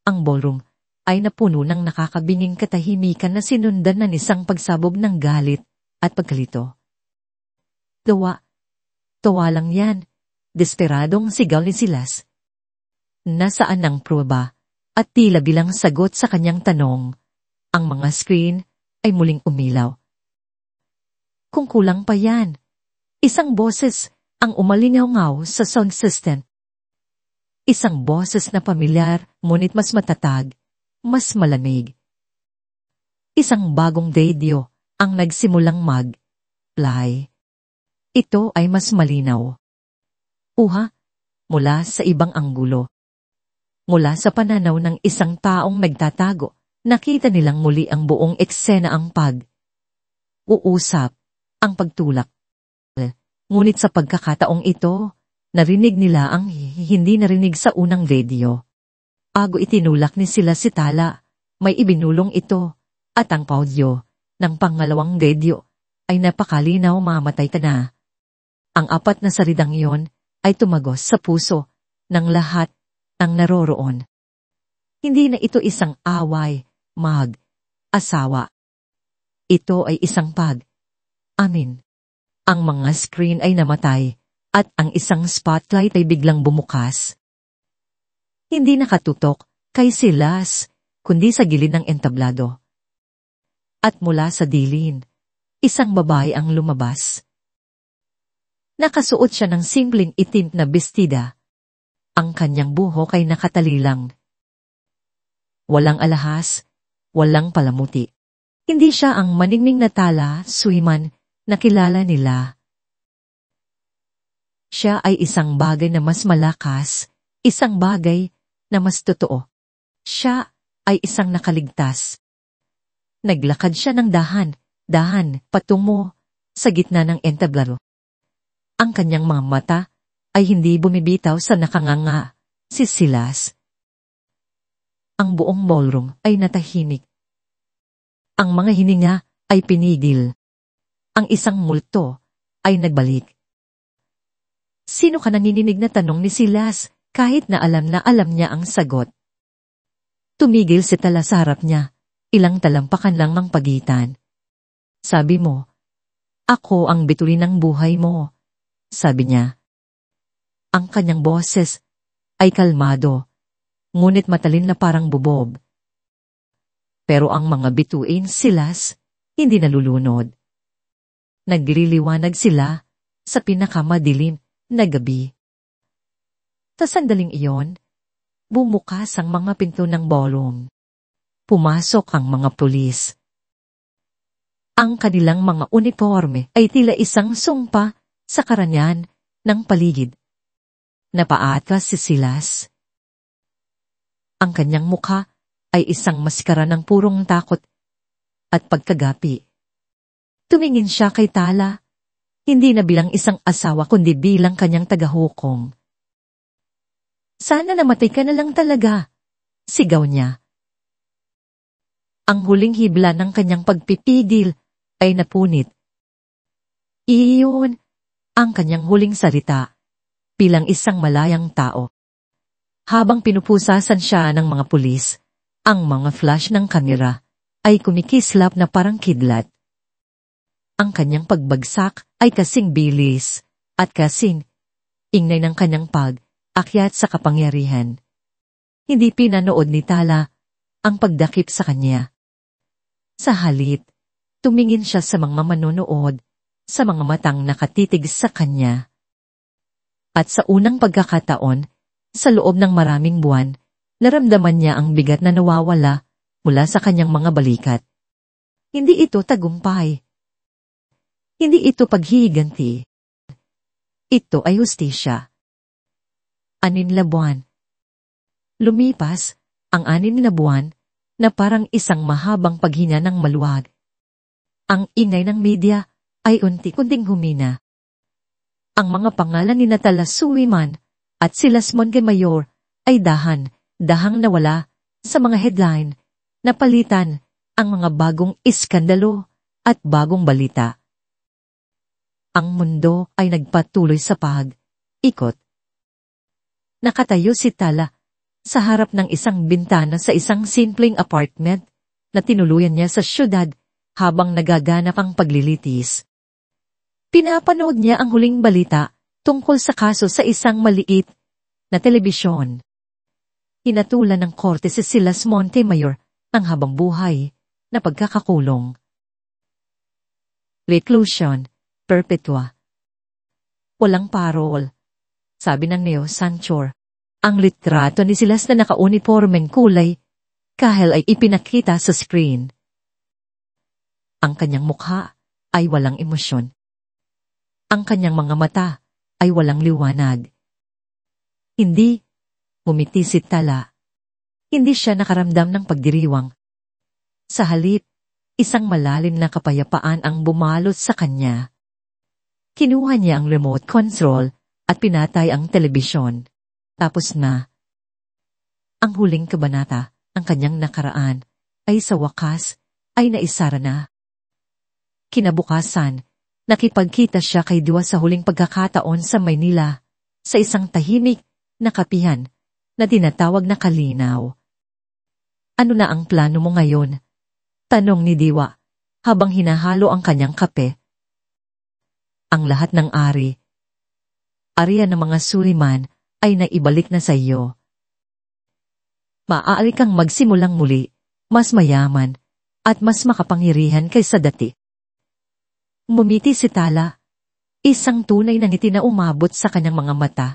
S1: Ang ballroom ay napuno ng nakakabinging katahimikan na sinundan ng isang pagsabog ng galit at pagkalito. Tawa lang yan, desperadong sigaw ni Silas. Nasaan ang prueba? At tila bilang sagot sa kanyang tanong, ang mga screen ay muling umilaw. Kung kulang pa yan, isang boses ang umalingaw-ngaw sa sound system. Isang boses na pamilyar, ngunit mas matatag, mas malamig. Isang bagong radio ang nagsimulang mag-play. Ito ay mas malinaw. Uha, mula sa ibang anggulo. Mula sa pananaw ng isang taong nagtatago, nakita nilang muli ang buong eksena ang pag-uusap, ang pagtulak. Ngunit sa pagkakataong ito, narinig nila ang hindi narinig sa unang video. Bago itinulak ni sila si Tala, may ibinulong ito, at ang audio ng pangalawang video ay napakalinaw mamatay ka na. Ang apat na saridang iyon ay tumagos sa puso ng lahat ng naroroon. Hindi na ito isang away, mag-asawa. Ito ay isang pag-amin. Ang mga screen ay namatay, at ang isang spotlight ay biglang bumukas. Hindi nakatutok kay Silas, kundi sa gilid ng entablado. At mula sa dilin, isang babae ang lumabas. Nakasuot siya ng simpleng itim na bestida. Ang kanyang buhok ay nakatalilang. Walang alahas, walang palamuti. Hindi siya ang maningning na Tala Suiman na kilala nila. Siya ay isang bagay na mas malakas, isang bagay na mas totoo. Siya ay isang nakaligtas. Naglakad siya ng dahan patungo sa gitna ng entablado. Ang kanyang mga mata ay hindi bumibitaw sa nakanganga, si Silas. Ang buong ballroom ay natahimik. Ang mga hininga ay pinigil. Ang isang multo ay nagbalik. Sino ka nanininig na tanong ni Silas, kahit na alam niya ang sagot. Tumigil si Tala sa harap niya, ilang talampakan lang mang pagitan. Sabi mo, ako ang bituin ng buhay mo, sabi niya. Ang kanyang boses ay kalmado, ngunit matalin na parang bubob. Pero ang mga bituin, Silas, hindi nalulunod. Nagliliwanag sila sa pinakamadilim na gabi. Sa sandaling iyon, bumukas ang mga pinto ng ballroom. Pumasok ang mga pulis. Ang kanilang mga uniforme ay tila isang sumpa sa karanyan ng paligid. Napaatras si Silas. Ang kanyang mukha ay isang maskara ng purong takot at pagkagapi. Tumingin siya kay Tala, hindi na bilang isang asawa kundi bilang kanyang tagahukom. Sana namatay ka na lang talaga, sigaw niya. Ang huling hibla ng kanyang pagpipigil ay napunit. Iyon ang kanyang huling salita bilang isang malayang tao. Habang pinupusasan siya ng mga pulis, ang mga flash ng kamera ay kumikislap na parang kidlat. Ang kanyang pagbagsak ay kasing bilis at kasing ingnay ng kanyang pag-akyat sa kapangyarihan. Hindi pinanood ni Tala ang pagdakip sa kanya. Sa halip, tumingin siya sa mga manonood, sa mga matang nakatitig sa kanya. At sa unang pagkakataon, sa loob ng maraming buwan, naramdaman niya ang bigat na nawawala mula sa kanyang mga balikat. Hindi ito tagumpay. Hindi ito paghihiganti. Ito ay hustisya. 6 na buwan. Lumipas ang 6 na buwan na parang isang mahabang paghina ng maluwag. Ang ingay ng media ay unti-unting humina. Ang mga pangalan ni Tala Suliman at Silas Montemayor ay dahang nawala sa mga headline, napalitan ang mga bagong iskandalo at bagong balita. Ang mundo ay nagpatuloy sa pag-ikot. Nakatayo si Tala sa harap ng isang bintana sa isang simpleng apartment na tinuluyan niya sa syudad habang nagaganap ang paglilitis. Pinapanood niya ang huling balita tungkol sa kaso sa isang maliit na telebisyon. Hinatulan ng korte si Silas Montemayor ng habang buhay na pagkakakulong. Reclusion perpetua. Walang parol, sabi ng Neo Sanchor. Ang litrato ni Silas na naka-uniformeng kulay kahel ay ipinakita sa screen. Ang kanyang mukha ay walang emosyon. Ang kanyang mga mata ay walang liwanag. Hindi umiti si Tala. Hindi siya nakaramdam ng pagdiriwang. Sa halip, isang malalim na kapayapaan ang bumalot sa kanya. Kinuha niya ang remote control at pinatay ang telebisyon. Tapos na. Ang huling kabanata, ang kanyang nakaraan, ay sa wakas ay naisara na. Kinabukasan, nakipagkita siya kay Dua sa huling pagkakataon sa Maynila, sa isang tahimik na kapihan na tinatawag na Kalinaw. Ano na ang plano mo ngayon? Tanong ni Diwa habang hinahalo ang kanyang kape. Ang lahat ng ariya ng mga Suliman ay naibalik na sa iyo. Maaari kang magsimulang muli, mas mayaman, at mas makapangyarihan kaysa dati. Umumiti si Tala, isang tunay na ngiti na umabot sa kanyang mga mata.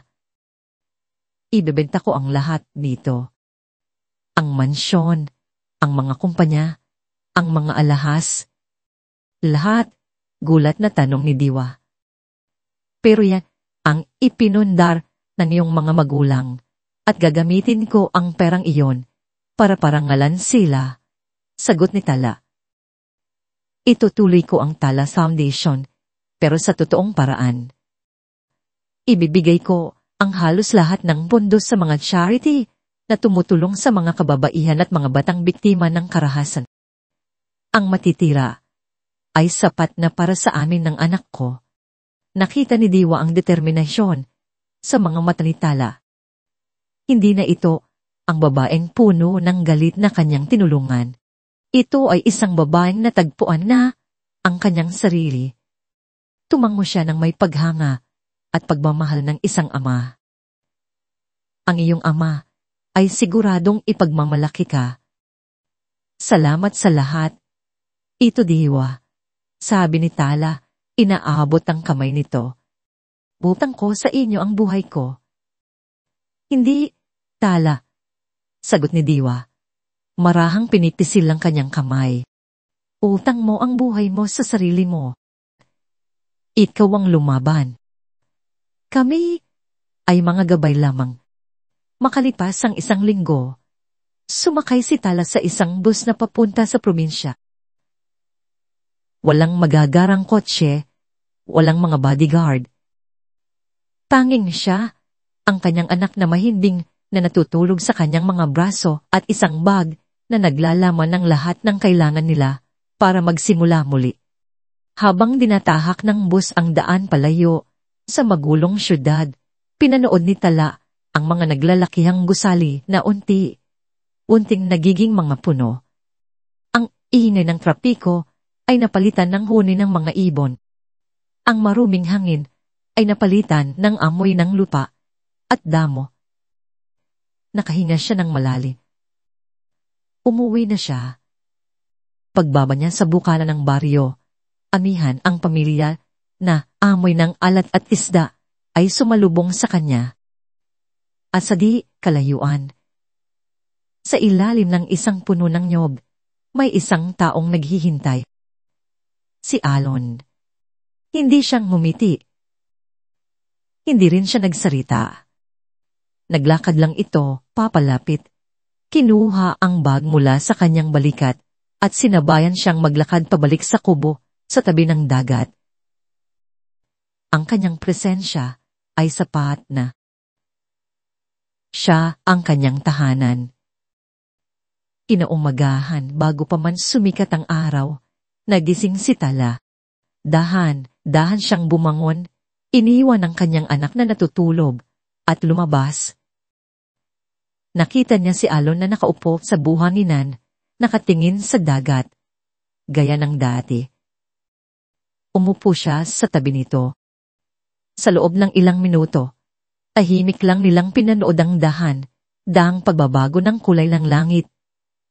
S1: Ibebenta ko ang lahat dito. Ang mansyon, ang mga kumpanya, ang mga alahas. Lahat, gulat na tanong ni Diwa. Pero yan ang ipinundar ng iyong mga magulang at gagamitin ko ang perang iyon para parangalan sila. Sagot ni Tala. Itutuloy ko ang Tala Foundation pero sa totoong paraan. Ibibigay ko ang halos lahat ng pondo sa mga charity na tumutulong sa mga kababaihan at mga batang biktima ng karahasan. Ang matitira ay sapat na para sa amin ng anak ko. Nakita ni Diwa ang determinasyon sa mga mata ni Tala. Hindi na ito ang babaeng puno ng galit na kanyang tinulungan. Ito ay isang babaeng natagpuan na ang kanyang sarili. Tumango siya ng may paghanga at pagmamahal ng isang ama. Ang iyong ama ay siguradong ipagmamalaki ka. Salamat sa lahat. Ito Diwa, sabi ni Tala, inaabot ang kamay nito. Butang ko sa inyo ang buhay ko. Hindi, Tala, sagot ni Diwa. Marahang pinitisil ang kanyang kamay. Utang mo ang buhay mo sa sarili mo. Ikaw ang lumaban. Kami ay mga gabay lamang. Makalipas ang isang linggo, sumakay si Tala sa isang bus na papunta sa probinsya. Walang magagarang kotse, walang mga bodyguard. Tanging siya, ang kanyang anak na mahimbing na natutulog sa kanyang mga braso at isang bag na naglalaman ng lahat ng kailangan nila para magsimula muli. Habang dinatahak ng bus ang daan palayo sa magulong syudad, pinanood ni Tala ang mga naglalakihang gusali na unting nagiging mga puno. Ang ingay ng trapiko ay napalitan ng huni ng mga ibon. Ang maruming hangin ay napalitan ng amoy ng lupa at damo. Nakahinga siya ng malalim. Umuwi na siya. Pagbaba niya sa bukana ng baryo, amihan ang pamilya na amoy ng alat at isda ay sumalubong sa kanya. At sa di kalayuan, sa ilalim ng isang puno ng nyog, may isang taong naghihintay. Si Alon. Hindi siyang ngumiti. Hindi rin siya nagsalita. Naglakad lang ito, papalapit. Kinuha ang bag mula sa kanyang balikat at sinabayan siyang maglakad pabalik sa kubo sa tabi ng dagat. Ang kanyang presensya ay sapat na. Siya ang kanyang tahanan. Inaumagahan bago pa man sumikat ang araw, nagising si Tala. Dahan siyang bumangon, iniwan ang kanyang anak na natutulog at lumabas. Nakita niya si Alon na nakaupo sa buhanginan, nakatingin sa dagat, gaya ng dati. Umupo siya sa tabi nito. Sa loob ng ilang minuto, tahimik lang nilang pinanood ang dahang pagbabago ng kulay ng langit,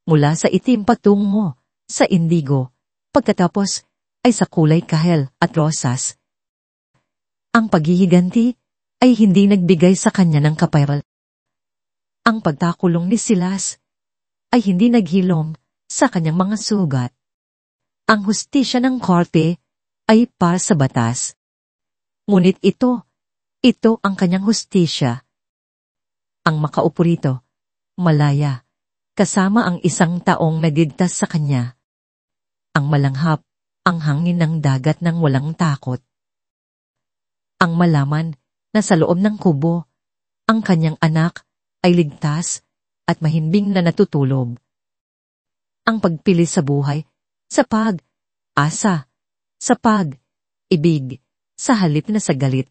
S1: mula sa itim patungo sa indigo, pagkatapos ay sa kulay kahel at rosas. Ang paghihiganti ay hindi nagbigay sa kanya ng kapayral. Ang pagtakulong ni Silas ay hindi naghilom sa kanyang mga sugat. Ang hustisya ng korte ay para sa batas. Ngunit ito ang kanyang hustisya. Ang makaupo rito, malaya, kasama ang isang taong nagligtas sa kanya. Ang malanghap, ang hangin ng dagat ng walang takot. Ang malaman na sa loob ng kubo, ang kanyang anak ay ligtas at mahimbing na natutulog. Ang pagpili sa buhay, sa pag-asa, sa pag-ibig, sa halip na sa galit.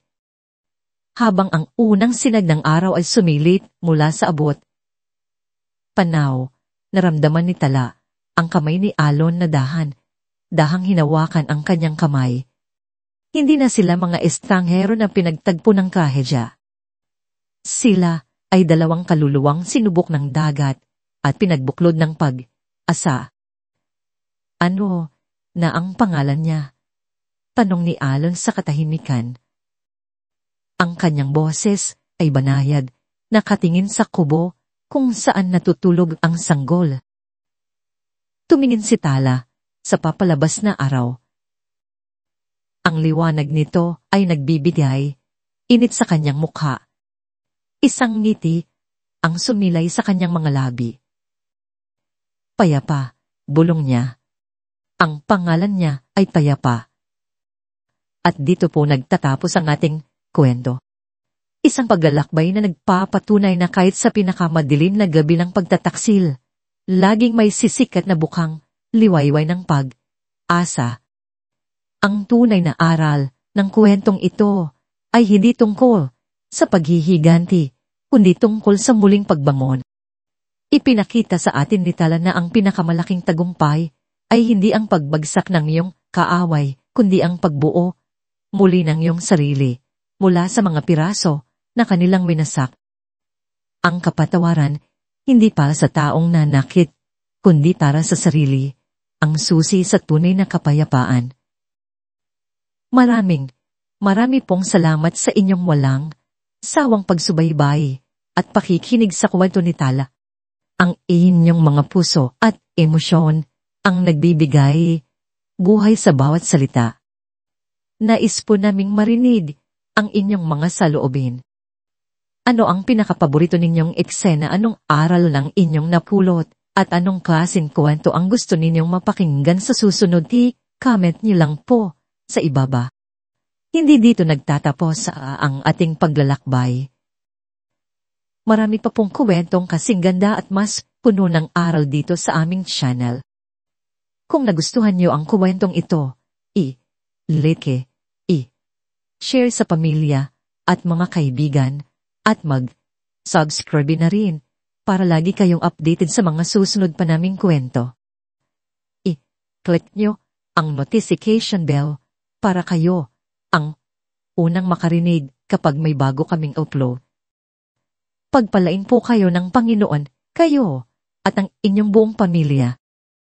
S1: Habang ang unang sinag ng araw ay sumilit mula sa abot. Panaw, naramdaman ni Tala ang kamay ni Alon na dahang hinawakan ang kanyang kamay. Hindi na sila mga estranghero na pinagtagpo ng kahedya. Sila ay dalawang kaluluwang sinubok ng dagat at pinagbuklod ng pag-asa. Ano na ang pangalan niya? Tanong ni Alon sa katahimikan. Ang kanyang boses ay banayad, nakatingin sa kubo kung saan natutulog ang sanggol. Tumingin si Tala sa papalabas na araw. Ang liwanag nito ay nagbibigay init sa kanyang mukha. Isang ngiti ang sumilay sa kanyang mga labi. Payapa, bulong niya. Ang pangalan niya ay Payapa. At dito po nagtatapos ang ating kwento. Isang paglalakbay na nagpapatunay na kahit sa pinakamadilim na gabi ng pagtataksil, laging may sisikat na bukang liwayway ng pag-asa. Ang tunay na aral ng kwentong ito ay hindi tungkol sa paghihiganti, kundi tungkol sa muling pagbangon. Ipinakita sa atin ni Tala na ang pinakamalaking tagumpay ay hindi ang pagbagsak ng iyong kaaway, kundi ang pagbuo muli ng iyong sarili mula sa mga piraso na kanilang winasak. Ang kapatawaran, hindi para sa taong nanakit, kundi para sa sarili, ang susi sa tunay na kapayapaan. Marami pong salamat sa inyong walang sawang pagsubaybay at pakikinig sa kwento ni Tala. Ang inyong mga puso at emosyon ang nagbibigay buhay sa bawat salita. Nais po naming marinig ang inyong mga saloobin. Ano ang pinakapaborito ninyong eksena? Anong aral ng inyong napulot? At anong klaseng kwento ang gusto ninyong mapakinggan sa susunod? Comment niyo lang po sa ibaba. Hindi dito nagtatapos ang ating paglalakbay. Marami pa pong kwentong kasing ganda at mas puno ng aral dito sa aming channel. Kung nagustuhan niyo ang kwentong ito, i-like, i-share sa pamilya at mga kaibigan, at mag-subscribe na rin para lagi kayong updated sa mga susunod pa naming kwento. I-click niyo ang notification bell para kayo ang unang makarinig kapag may bago kaming upload. Pagpalain po kayo ng Panginoon, kayo at ang inyong buong pamilya.